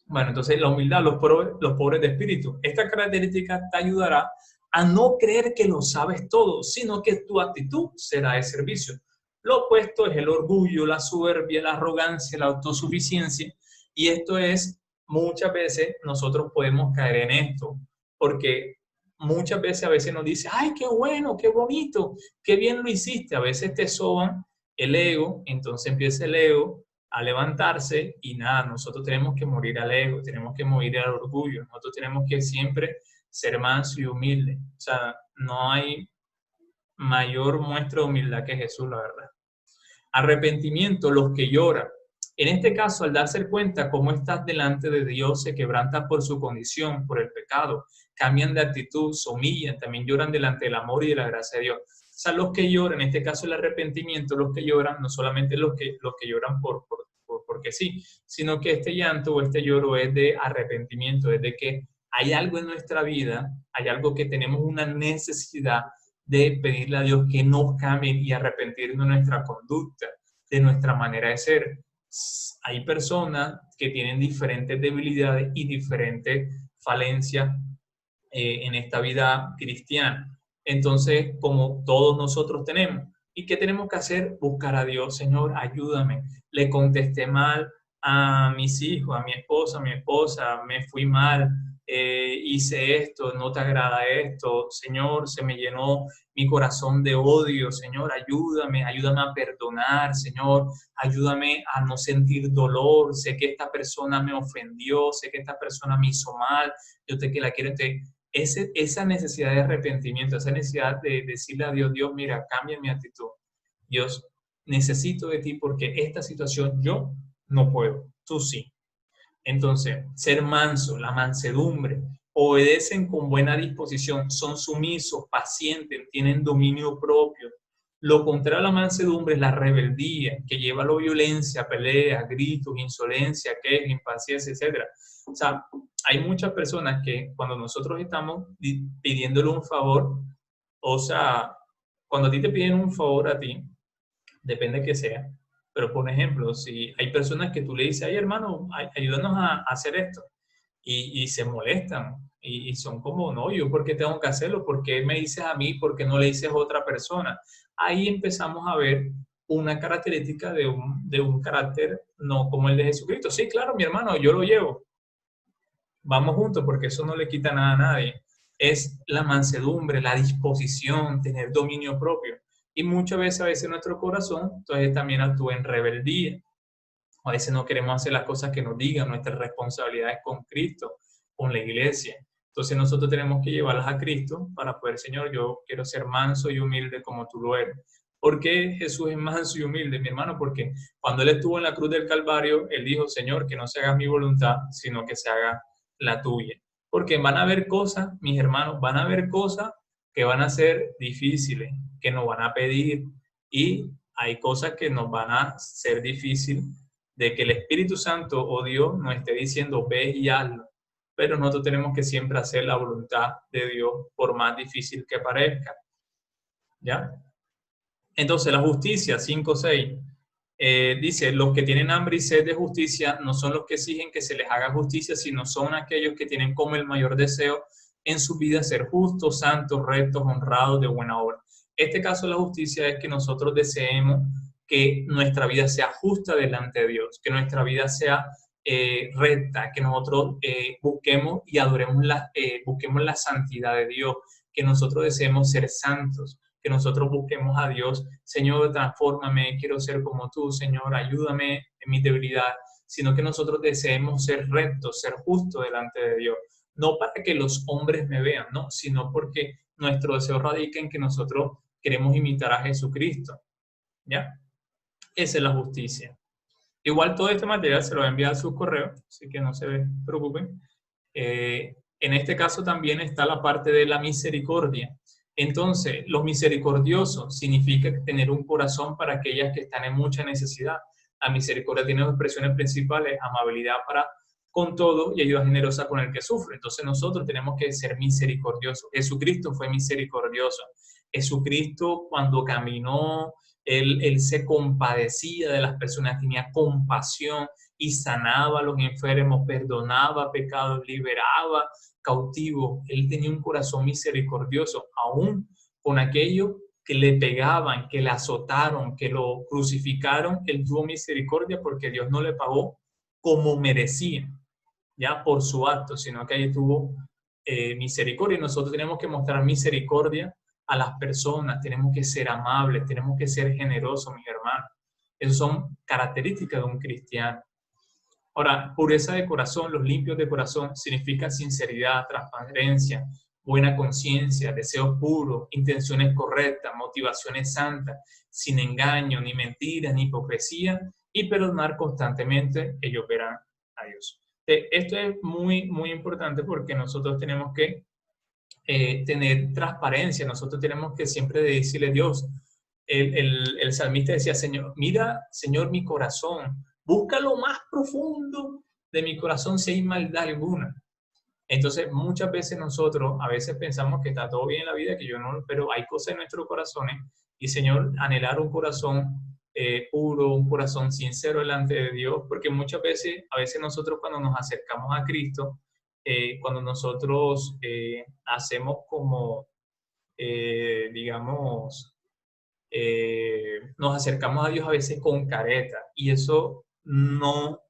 Bueno, entonces la humildad, los pobres de espíritu. Esta característica te ayudará a no creer que lo sabes todo, sino que tu actitud será de servicio. Lo opuesto es el orgullo, la soberbia, la arrogancia, la autosuficiencia, y esto es, muchas veces nosotros podemos caer en esto, porque muchas veces a veces nos dice, ¡ay, qué bueno, qué bonito, qué bien lo hiciste! A veces te soban el ego, entonces empieza el ego a levantarse y nada, nosotros tenemos que morir al ego, tenemos que morir al orgullo, nosotros tenemos que siempre ser manso y humilde. O sea, no hay mayor muestra de humildad que Jesús, la verdad. Arrepentimiento, los que lloran. En este caso, al darse cuenta cómo estás delante de Dios, se quebrantan por su condición, por el pecado, cambian de actitud, se humillan, también lloran delante del amor y de la gracia de Dios. O sea, los que lloran, en este caso el arrepentimiento, los que lloran, no solamente los que lloran por porque sí, sino que este llanto o este lloro es de arrepentimiento, es de que hay algo en nuestra vida, hay algo que tenemos una necesidad de pedirle a Dios que nos cambie y arrepentirnos de nuestra conducta, de nuestra manera de ser. Hay personas que tienen diferentes debilidades y diferentes falencias en esta vida cristiana. Entonces, como todos nosotros tenemos. ¿Y qué tenemos que hacer? Buscar a Dios. Señor, ayúdame. Le contesté mal a mis hijos, a mi esposa, me fui mal, hice esto, no te agrada esto. Señor, se me llenó mi corazón de odio. Señor, ayúdame a perdonar. Señor, ayúdame a no sentir dolor. Sé que esta persona me ofendió, sé que esta persona me hizo mal. Yo sé que la quiero. Esa necesidad de arrepentimiento, esa necesidad de decirle a Dios, Dios, mira, cambia mi actitud. Dios, necesito de ti porque esta situación yo no puedo, tú sí. Entonces, ser manso, la mansedumbre, obedecen con buena disposición, son sumisos, pacientes, tienen dominio propio. Lo contrario a la mansedumbre es la rebeldía, que lleva a la violencia, pelea, gritos, insolencia, queja, impaciencia, etc. O sea, hay muchas personas que cuando nosotros estamos pidiéndole un favor, o sea, cuando a ti te piden un favor a ti, depende de qué sea, pero por ejemplo, si hay personas que tú le dices, ay hermano, ayúdanos a hacer esto, y se molestan, y son como, no, yo por qué tengo que hacerlo, por qué me dices a mí, por qué no le dices a otra persona. Ahí empezamos a ver una característica de un carácter no como el de Jesucristo. Sí, claro, mi hermano, yo lo llevo. Vamos juntos porque eso no le quita nada a nadie. Es la mansedumbre, la disposición, tener dominio propio. Y muchas veces, a veces nuestro corazón, entonces también actúa en rebeldía. A veces no queremos hacer las cosas que nos digan, nuestras responsabilidades con Cristo, con la iglesia. Entonces nosotros tenemos que llevarlas a Cristo para poder, Señor, yo quiero ser manso y humilde como tú lo eres. ¿Por qué Jesús es manso y humilde, mi hermano? Porque cuando Él estuvo en la cruz del Calvario, Él dijo, Señor, que no se haga mi voluntad, sino que se haga la tuya. Porque van a haber cosas, mis hermanos, van a haber cosas que van a ser difíciles, que nos van a pedir, y hay cosas que nos van a ser difíciles de que el Espíritu Santo o Dios nos esté diciendo, ve y hazlo. Pero nosotros tenemos que siempre hacer la voluntad de Dios, por más difícil que parezca. ¿Ya? Entonces, la justicia, 5:6, dice, los que tienen hambre y sed de justicia no son los que exigen que se les haga justicia, sino son aquellos que tienen como el mayor deseo en su vida ser justos, santos, rectos, honrados, de buena obra. Este caso de la justicia es que nosotros deseemos que nuestra vida sea justa delante de Dios, que nuestra vida sea recta, que nosotros busquemos y adoremos busquemos la santidad de Dios, que nosotros deseemos ser santos, que nosotros busquemos a Dios, Señor, transfórmame, quiero ser como tú, Señor, ayúdame en mi debilidad, sino que nosotros deseemos ser rectos, ser justos delante de Dios, no para que los hombres me vean, no, sino porque nuestro deseo radica en que nosotros queremos imitar a Jesucristo, ¿ya? Esa es la justicia. Igual todo este material se lo va a enviar a su correo, así que no se preocupen. En este caso también está la parte de la misericordia. Entonces, los misericordiosos significa tener un corazón para aquellas que están en mucha necesidad. La misericordia tiene dos expresiones principales, amabilidad para con todo y ayuda generosa con el que sufre. Entonces nosotros tenemos que ser misericordiosos. Jesucristo fue misericordioso. Jesucristo cuando caminó, Él se compadecía de las personas, tenía compasión y sanaba a los enfermos, perdonaba pecados, liberaba cautivos. Él tenía un corazón misericordioso, aún con aquellos que le pegaban, que le azotaron, que lo crucificaron. Él tuvo misericordia porque Dios no le pagó como merecía, ya por su acto, sino que ahí tuvo misericordia. Y nosotros tenemos que mostrar misericordia a las personas, tenemos que ser amables, tenemos que ser generosos, mis hermanos. Esas son características de un cristiano. Ahora, pureza de corazón, los limpios de corazón, significa sinceridad, transparencia, buena conciencia, deseos puros, intenciones correctas, motivaciones santas, sin engaño, ni mentiras, ni hipocresía, y perdonar constantemente, ellos verán a Dios. Esto es muy, muy importante porque nosotros tenemos que tener transparencia, nosotros tenemos que siempre decirle a Dios. El salmista decía, Señor, mira, Señor, mi corazón, busca lo más profundo de mi corazón si hay maldad alguna. Entonces, muchas veces nosotros, a veces pensamos que está todo bien en la vida, que yo no, pero hay cosas en nuestros corazones y, Señor, anhelar un corazón puro, un corazón sincero delante de Dios, porque muchas veces, a veces nosotros cuando nos acercamos a Cristo, cuando nosotros hacemos como, digamos, nos acercamos a Dios a veces con careta, y eso no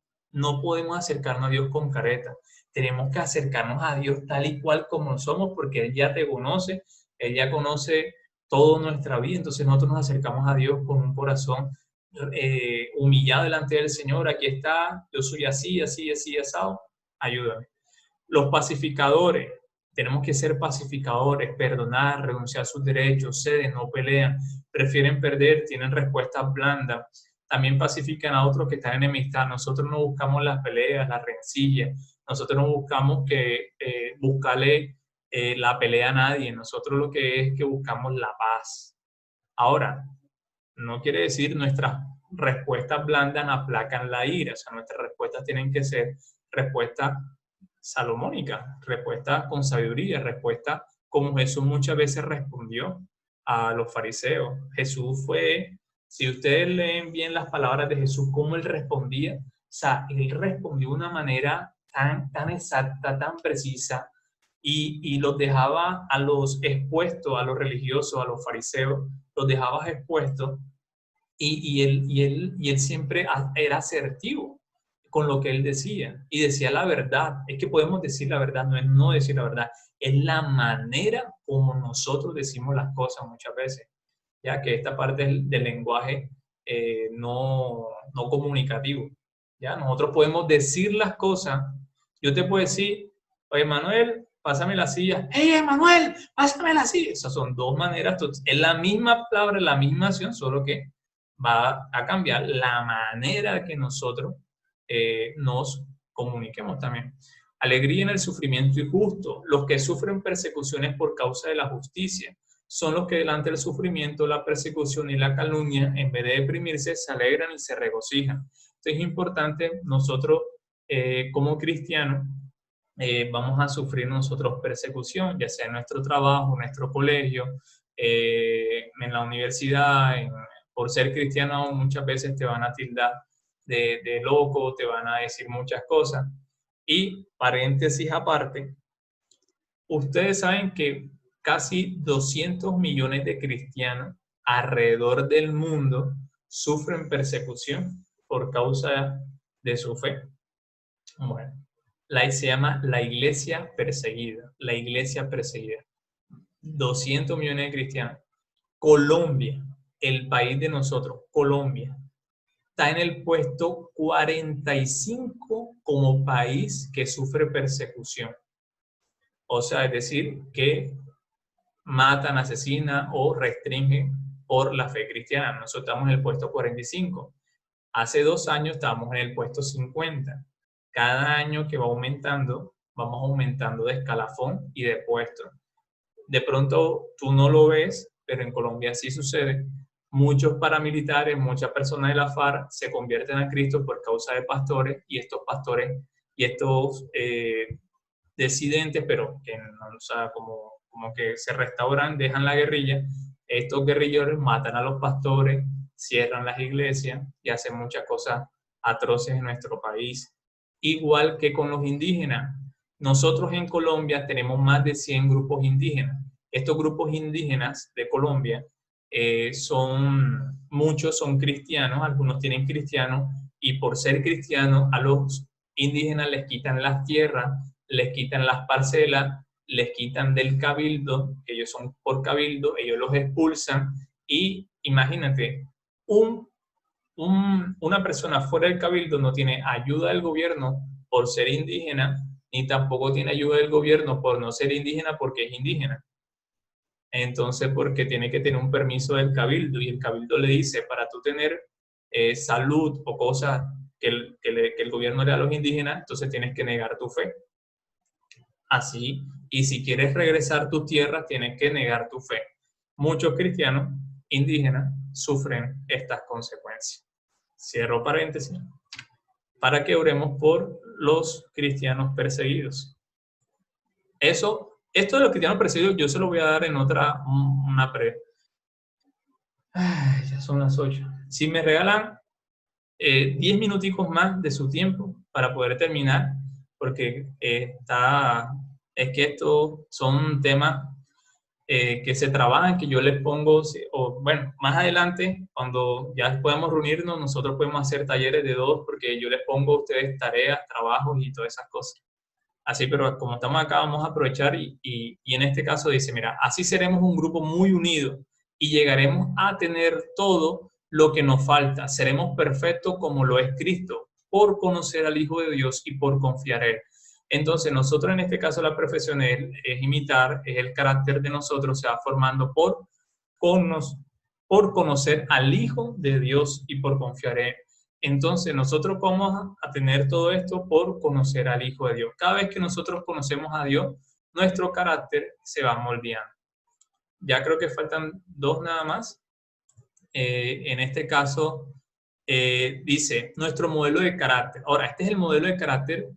podemos acercarnos a Dios con careta. Tenemos que acercarnos a Dios tal y cual como somos, porque Él ya te conoce, Él ya conoce toda nuestra vida. Entonces nosotros nos acercamos a Dios con un corazón humillado delante del Señor. Aquí está, yo soy así, así, así, asado, ayúdame. Los pacificadores, tenemos que ser pacificadores, perdonar, renunciar a sus derechos, ceden, no pelean, prefieren perder, tienen respuestas blandas. También pacifican a otros que están en enemistad. Nosotros no buscamos las peleas, las rencillas. Nosotros no buscamos buscarle la pelea a nadie. Nosotros lo que es que buscamos la paz. Ahora, no quiere decir nuestras respuestas blandas aplacan la ira. O sea, nuestras respuestas tienen que ser respuestas salomónicas, respuestas con sabiduría, respuestas como Jesús muchas veces respondió a los fariseos. Jesús fue, si ustedes leen bien las palabras de Jesús, cómo Él respondía, o sea, Él respondió de una manera tan exacta, tan precisa, y los dejaba a los expuestos, a los religiosos, a los fariseos, los dejaba expuestos, y él siempre era asertivo con lo que Él decía, y decía la verdad. Es que podemos decir la verdad, no es no decir la verdad, es la manera como nosotros decimos las cosas muchas veces, ya que esta parte del lenguaje no comunicativo, ya nosotros podemos decir las cosas. Yo te puedo decir, oye Manuel, pásame la silla. ¡Hey Manuel, pásame la silla! Esas son dos maneras, es la misma palabra, la misma acción, solo que va a cambiar la manera que nosotros nos comuniquemos también. Alegría en el sufrimiento injusto. Los que sufren persecuciones por causa de la justicia son los que delante del sufrimiento, la persecución y la calumnia, en vez de deprimirse, se alegran y se regocijan. Entonces es importante, nosotros como cristianos vamos a sufrir nosotros persecución, ya sea en nuestro trabajo, en nuestro colegio, en la universidad. Por ser cristiano muchas veces te van a tildar de loco, te van a decir muchas cosas. Y paréntesis aparte, ustedes saben que casi 200 millones de cristianos alrededor del mundo sufren persecución por causa de su fe. Bueno, se llama la iglesia perseguida, la iglesia perseguida. 200 millones de cristianos. Colombia, el país de nosotros, Colombia, está en el puesto 45 como país que sufre persecución. O sea, es decir, que matan, asesinan o restringen por la fe cristiana. Nosotros estamos en el puesto 45. Hace 2 años estábamos en el puesto 50. Cada año que va aumentando, vamos aumentando de escalafón y de puesto. De pronto tú no lo ves, pero en Colombia sí sucede. Muchos paramilitares, muchas personas de la FARC se convierten a Cristo por causa de pastores, y estos pastores y estos disidentes, pero que o sea, como que se restauran, dejan la guerrilla. Estos guerrilleros matan a los pastores, cierran las iglesias y hacen muchas cosas atroces en nuestro país. Igual que con los indígenas. Nosotros en Colombia tenemos más de 100 grupos indígenas. Estos grupos indígenas de Colombia, muchos son cristianos, algunos tienen cristianos, y por ser cristianos a los indígenas les quitan las tierras, les quitan las parcelas, les quitan del cabildo, que ellos son por cabildo, ellos los expulsan. Y imagínate, una persona fuera del cabildo no tiene ayuda del gobierno por ser indígena, ni tampoco tiene ayuda del gobierno por no ser indígena porque es indígena. Entonces, porque tiene que tener un permiso del cabildo, y el cabildo le dice, para tú tener salud o cosas que el gobierno le da a los indígenas, entonces tienes que negar tu fe. Así, y si quieres regresar tu tierra, tienes que negar tu fe. Muchos cristianos indígenas sufren estas consecuencias. Cierro paréntesis. para que oremos por los cristianos perseguidos. Esto de los cristianos perseguidos yo se lo voy a dar en una pre. Ay, ya son las 8. Si me regalan 10 minuticos más de su tiempo para poder terminar, porque es que estos son temas que se trabajan, que yo les pongo, o bueno, más adelante, cuando ya podamos reunirnos, nosotros podemos hacer talleres de 2, porque yo les pongo a ustedes tareas, trabajos y todas esas cosas. Así, pero como estamos acá, vamos a aprovechar y en este caso dice, mira, así seremos un grupo muy unido y llegaremos a tener todo lo que nos falta. Seremos perfectos como lo es Cristo, por conocer al Hijo de Dios y por confiar en Él. Entonces, nosotros en este caso la perfección es imitar, es el carácter de nosotros, se va formando por conocer al Hijo de Dios y por confiar en Él. Entonces, nosotros vamos a tener todo esto por conocer al Hijo de Dios. Cada vez que nosotros conocemos a Dios, nuestro carácter se va moldeando. Ya creo que faltan 2 nada más. En este caso, dice, nuestro modelo de carácter. Ahora, este es el modelo de carácter,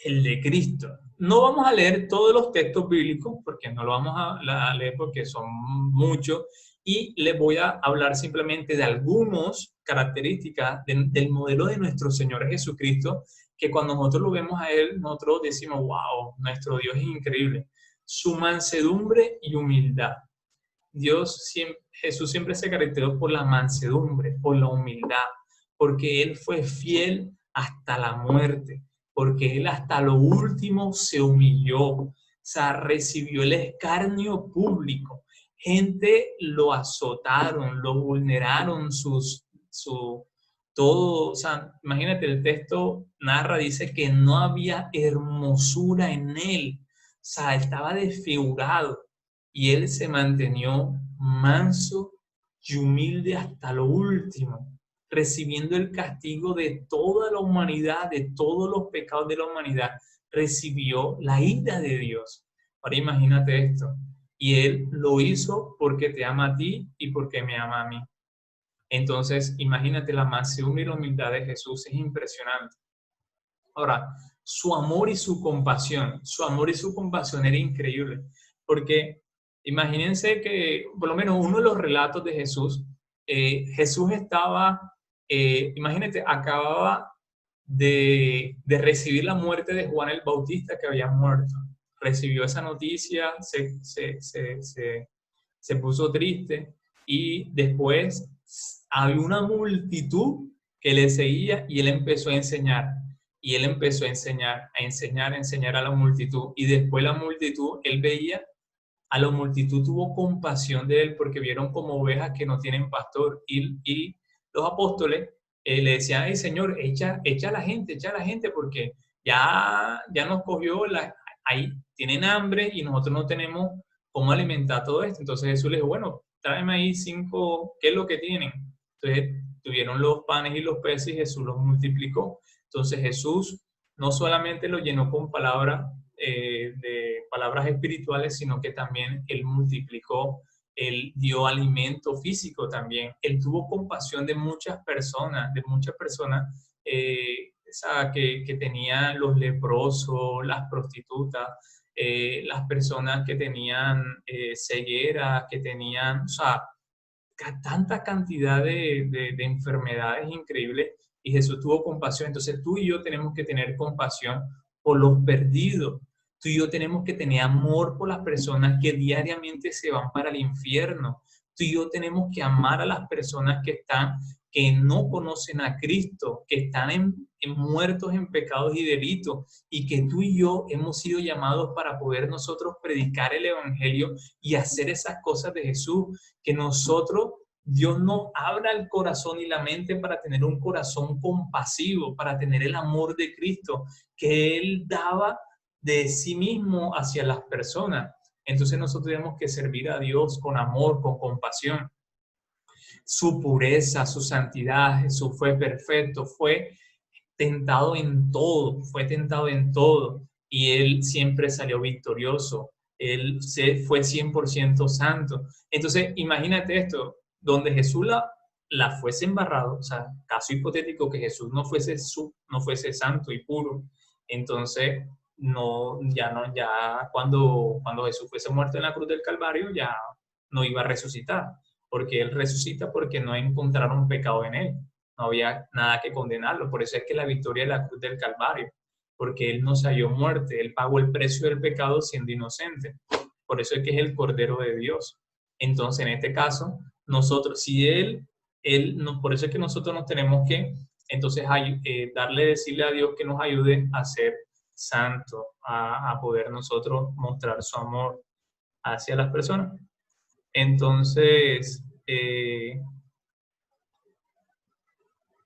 el de Cristo. No vamos a leer todos los textos bíblicos, porque no lo vamos a leer porque son muchos, y les voy a hablar simplemente de algunas características del modelo de nuestro Señor Jesucristo, que cuando nosotros lo vemos a Él, nosotros decimos, wow, nuestro Dios es increíble. Su mansedumbre y humildad. Jesús siempre se caracterizó por la mansedumbre, por la humildad, porque Él fue fiel hasta la muerte, porque Él hasta lo último se humilló, o sea, recibió el escarnio público. Gente lo azotaron, lo vulneraron, todo, o sea, imagínate, el texto narra, dice que no había hermosura en Él, o sea, estaba desfigurado, y Él se mantenió manso y humilde hasta lo último, recibiendo el castigo de toda la humanidad, de todos los pecados de la humanidad, recibió la ira de Dios. Ahora imagínate esto. Y Él lo hizo porque te ama a ti y porque me ama a mí. Entonces, imagínate, la mansedumbre y la humildad de Jesús es impresionante. Ahora, su amor y su compasión era increíble, porque imagínense que, por lo menos uno de los relatos de Jesús, Jesús estaba, imagínate, acababa de recibir la muerte de Juan el Bautista, que había muerto. Recibió esa noticia, se puso triste, y después había una multitud que le seguía y Él empezó a enseñar. Y Él empezó a enseñar a la multitud. Y después la multitud, Él veía a la multitud, tuvo compasión de Él porque vieron como ovejas que no tienen pastor. Y los apóstoles le decían, ay Señor, echa a la gente porque ya nos cogió, ahí tienen hambre y nosotros no tenemos cómo alimentar todo esto. Entonces Jesús les dijo, bueno, tráeme ahí 5, ¿qué es lo que tienen? Entonces tuvieron los panes y los peces y Jesús los multiplicó. Entonces Jesús no solamente lo llenó con palabras espirituales, sino que también Él multiplicó, Él dio alimento físico también. Él tuvo compasión de muchas personas, que tenían los leprosos, las prostitutas, las personas que tenían ceguera, que tenían, o sea, tanta cantidad de enfermedades increíbles, y Jesús tuvo compasión. Entonces tú y yo tenemos que tener compasión por los perdidos. Tú y yo tenemos que tener amor por las personas que diariamente se van para el infierno. Tú y yo tenemos que amar a las personas que no conocen a Cristo, que están muertos en pecados y delitos, y que tú y yo hemos sido llamados para poder nosotros predicar el Evangelio y hacer esas cosas de Jesús, que Dios nos abra el corazón y la mente para tener un corazón compasivo, para tener el amor de Cristo, que Él daba de sí mismo hacia las personas. Entonces nosotros tenemos que servir a Dios con amor, con compasión. Su pureza, su santidad, Jesús fue perfecto, fue tentado en todo, y Él siempre salió victorioso. Él fue 100% santo. Entonces, imagínate esto, donde Jesús la fuese embarrado, o sea, caso hipotético que Jesús no fuese santo y puro, entonces ya cuando Jesús fuese muerto en la cruz del Calvario, ya no iba a resucitar, porque Él resucita porque no encontraron pecado en Él, no había nada que condenarlo. Por eso es que la victoria de la cruz del Calvario, porque Él no se halló muerte, Él pagó el precio del pecado siendo inocente. Por eso es que es el Cordero de Dios. Entonces, en este caso, nosotros, si por eso es que nosotros nos tenemos que, entonces, decirle a Dios que nos ayude a ser santos, a poder nosotros mostrar su amor hacia las personas. Entonces,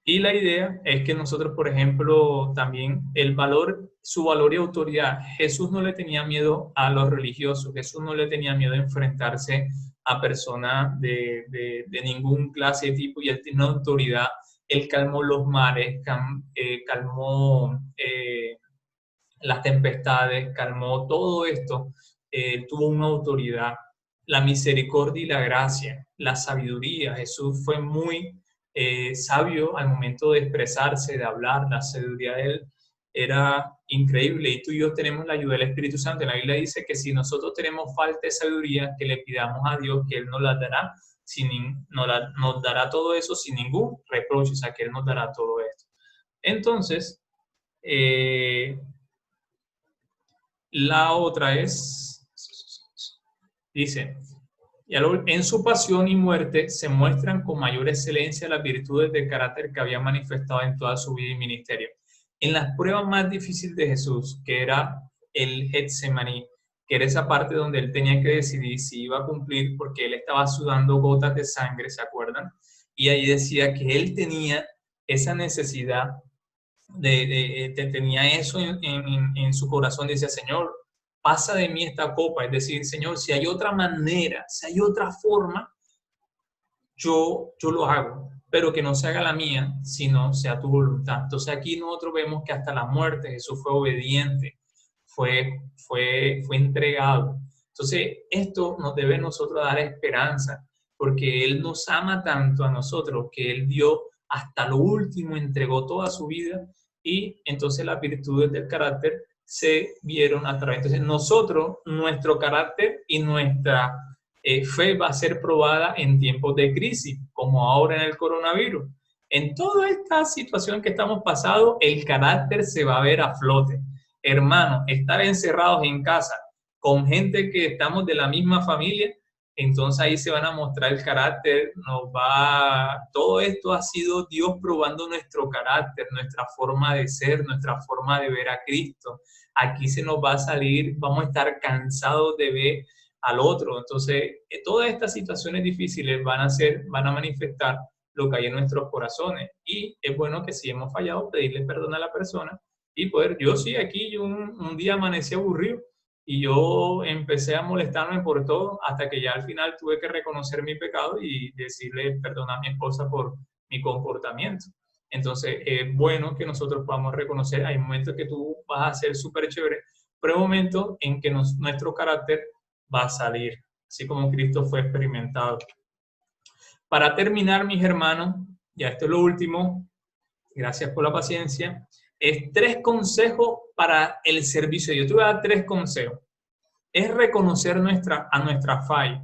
y la idea es que nosotros, por ejemplo, también su valor y autoridad, Jesús no le tenía miedo a los religiosos, Jesús no le tenía miedo a enfrentarse a personas de ningún clase de tipo, y Él tiene una autoridad. Él calmó los mares, calmó las tempestades, calmó todo esto, tuvo una autoridad. La misericordia y la gracia, la sabiduría. Jesús fue muy sabio al momento de expresarse, de hablar. La sabiduría de Él era increíble, y tú y yo tenemos la ayuda del Espíritu Santo. La Biblia dice que si nosotros tenemos falta de sabiduría, que le pidamos a Dios, que Él nos la dará, nos dará todo eso sin ningún reproche, o sea, que Él nos dará todo esto. Entonces, la otra dice, en su pasión y muerte se muestran con mayor excelencia las virtudes de carácter que había manifestado en toda su vida y ministerio. En las pruebas más difíciles de Jesús, que era el Getsemaní, que era esa parte donde Él tenía que decidir si iba a cumplir, porque Él estaba sudando gotas de sangre, ¿se acuerdan? Y ahí decía que Él tenía esa necesidad, tenía eso en su corazón. Decía, Señor, pasa de mí esta copa. Es decir, Señor, si hay otra manera, si hay otra forma, yo lo hago, pero que no se haga la mía, sino sea tu voluntad. Entonces aquí nosotros vemos que hasta la muerte Jesús fue obediente, fue entregado. Entonces esto nos debe a nosotros dar esperanza, porque Él nos ama tanto a nosotros que Él dio hasta lo último, entregó toda su vida, y entonces las virtudes del carácter se vieron a través. Entonces nosotros, nuestro carácter y nuestra fe va a ser probada en tiempos de crisis, como ahora en el coronavirus. En toda esta situación que estamos pasando, el carácter se va a ver a flote. Hermanos, estar encerrados en casa con gente que estamos de la misma familia, entonces ahí se van a mostrar el carácter. Todo esto ha sido Dios probando nuestro carácter, nuestra forma de ser, nuestra forma de ver a Cristo. Aquí se nos va a salir, vamos a estar cansados de ver al otro. Entonces, todas estas situaciones difíciles van a manifestar lo que hay en nuestros corazones. Y es bueno que si hemos fallado, pedirle perdón a la persona y poder. Yo un día amanecí aburrido y yo empecé a molestarme por todo, hasta que ya al final tuve que reconocer mi pecado y decirle perdón a mi esposa por mi comportamiento. Entonces, es bueno que nosotros podamos reconocer. Hay momentos que tú vas a ser súper chévere, pero hay momentos en que nuestro carácter va a salir, así como Cristo fue experimentado. Para terminar, mis hermanos, ya esto es lo último, gracias por la paciencia, es 3 consejos para el servicio. Yo te voy a dar 3 consejos. Es reconocer a nuestra falla.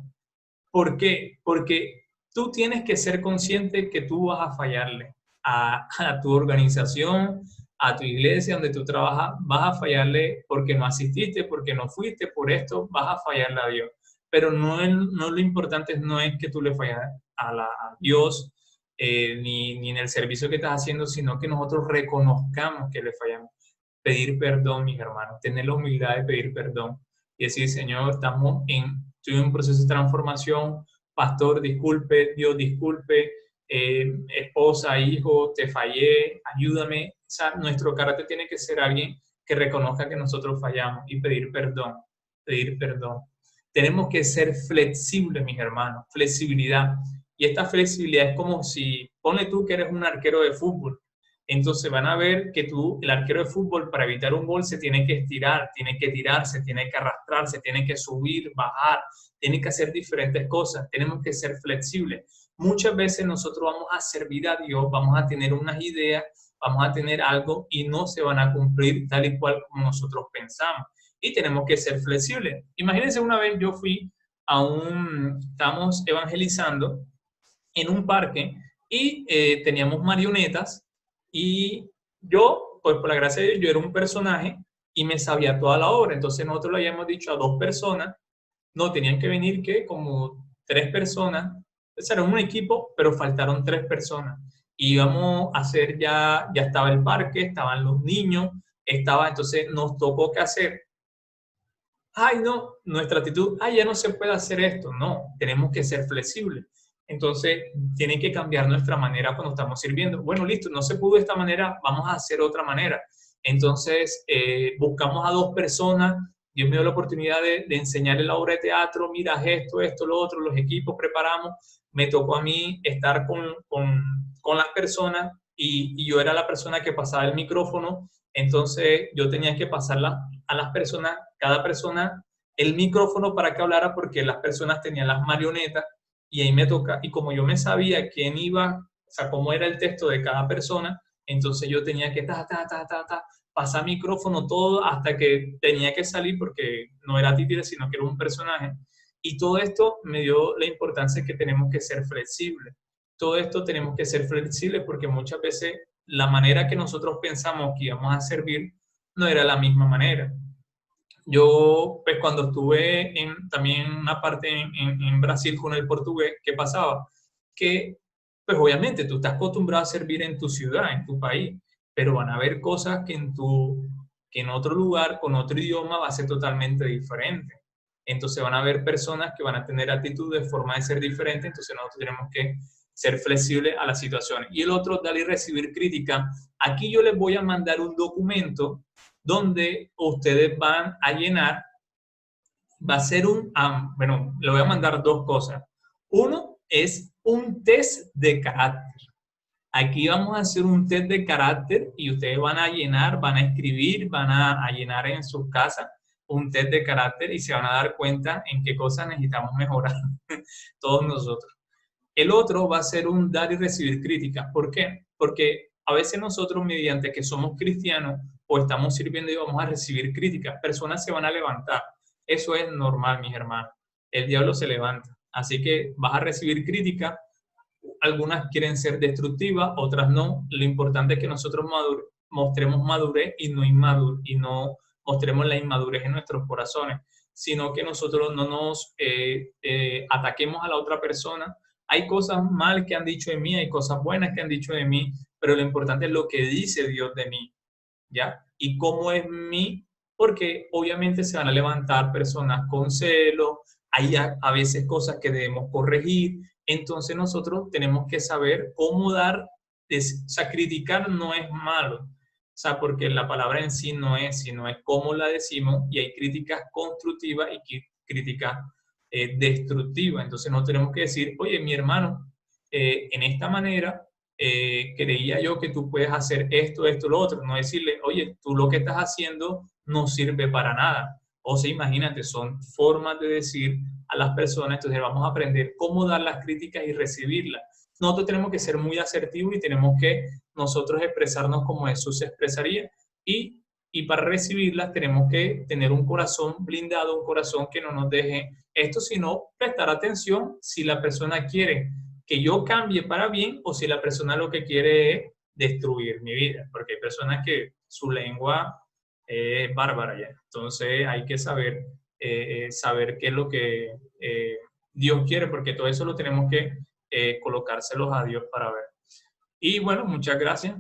¿Por qué? Porque tú tienes que ser consciente que tú vas a fallarle a tu organización, a tu iglesia donde tú trabajas, vas a fallarle porque no asististe, porque no fuiste, por esto vas a fallarle a Dios. Pero no lo importante no es que tú le falles a Dios, ni en el servicio que estás haciendo, sino que nosotros reconozcamos que le fallamos. Pedir perdón, mis hermanos, tener la humildad de pedir perdón y decir, Señor, estoy en un proceso de transformación, pastor, disculpe, Dios, disculpe, esposa, hijo, te fallé, ayúdame. O sea, nuestro carácter tiene que ser alguien que reconozca que nosotros fallamos y pedir perdón, pedir perdón. Tenemos que ser flexibles, mis hermanos, flexibilidad. Y esta flexibilidad es como si, ponle tú que eres un arquero de fútbol Entonces van a ver que el arquero de fútbol, para evitar un gol, se tiene que estirar, tiene que tirarse, tiene que arrastrarse, tiene que subir, bajar, tiene que hacer diferentes cosas. Tenemos que ser flexibles. Muchas veces nosotros vamos a servir a Dios, vamos a tener unas ideas, vamos a tener algo y no se van a cumplir tal y cual como nosotros pensamos. Y tenemos que ser flexibles. Imagínense, una vez yo fui estábamos evangelizando en un parque y teníamos marionetas y yo, pues por la gracia de Dios, yo era un personaje y me sabía toda la obra. Entonces nosotros le habíamos dicho a 2 personas, no, tenían que venir que como 3 personas, entonces era un equipo, pero faltaron 3 personas. Y íbamos a hacer ya estaba el parque, estaban los niños, entonces nos tocó que hacer. Ay, no, nuestra actitud, ay, ya no se puede hacer esto. No, tenemos que ser flexibles. Entonces, tiene que cambiar nuestra manera cuando estamos sirviendo. Bueno, listo, no se pudo de esta manera, vamos a hacer otra manera. Entonces, buscamos a 2 personas, Dios me dio la oportunidad de enseñarle la obra de teatro, mira esto, lo otro, los equipos preparamos. Me tocó a mí estar con las personas y yo era la persona que pasaba el micrófono. Entonces, yo tenía que pasarla a las personas, cada persona, el micrófono para que hablara, porque las personas tenían las marionetas y ahí me toca, y como yo me sabía quién iba, o sea, cómo era el texto de cada persona, entonces yo tenía que pasar micrófono todo hasta que tenía que salir, porque no era títere, sino que era un personaje. Y todo esto me dio la importancia que tenemos que ser flexibles. Todo esto tenemos que ser flexibles porque muchas veces la manera que nosotros pensamos que íbamos a servir no era la misma manera. Yo, pues cuando estuve también en una parte en Brasil con el portugués, ¿qué pasaba? Que, pues obviamente tú estás acostumbrado a servir en tu ciudad, en tu país, pero van a haber cosas que en otro lugar, con otro idioma, va a ser totalmente diferente. Entonces van a haber personas que van a tener actitudes, formas de ser diferentes, entonces nosotros tenemos que ser flexibles a las situaciones. Y el otro, dar y recibir crítica. Aquí yo les voy a mandar un documento donde ustedes van a llenar, va a ser bueno, le voy a mandar 2 cosas. Uno es un test de carácter. Aquí vamos a hacer un test de carácter y ustedes van a llenar, van a escribir, van a llenar en sus casas un test de carácter y se van a dar cuenta en qué cosas necesitamos mejorar todos nosotros. El otro va a ser un dar y recibir críticas. ¿Por qué? Porque a veces nosotros, mediante que somos cristianos o estamos sirviendo, y vamos a recibir críticas. Personas se van a levantar. Eso es normal, mis hermanos. El diablo se levanta. Así que vas a recibir críticas. Algunas quieren ser destructivas, otras no. Lo importante es que nosotros mostremos madurez y no mostremos la inmadurez en nuestros corazones, sino que nosotros no nos ataquemos a la otra persona. Hay cosas mal que han dicho de mí, hay cosas buenas que han dicho de mí, pero lo importante es lo que dice Dios de mí, ¿ya? Y cómo es mí, porque obviamente se van a levantar personas con celo, hay a veces cosas que debemos corregir, entonces nosotros tenemos que saber cómo dar, o sea, criticar no es malo, o sea, porque la palabra en sí no es, sino es cómo la decimos, y hay críticas constructivas y críticas destructivas. Entonces no tenemos que decir, oye, mi hermano, en esta manera creía yo que tú puedes hacer esto, lo otro. No decirle, oye, tú lo que estás haciendo no sirve para nada. O sea, imagínate, son formas de decir a las personas. Entonces vamos a aprender cómo dar las críticas y recibirlas. Nosotros tenemos que ser muy asertivos y tenemos que nosotros expresarnos como Jesús se expresaría. Y para recibirlas tenemos que tener un corazón blindado, un corazón que no nos deje esto, sino prestar atención si la persona quiere que yo cambie para bien o si la persona lo que quiere es destruir mi vida, porque hay personas que su lengua es bárbara ya. Entonces hay que saber qué es lo que Dios quiere, porque todo eso lo tenemos que colocárselos a Dios para ver. Y bueno, muchas gracias.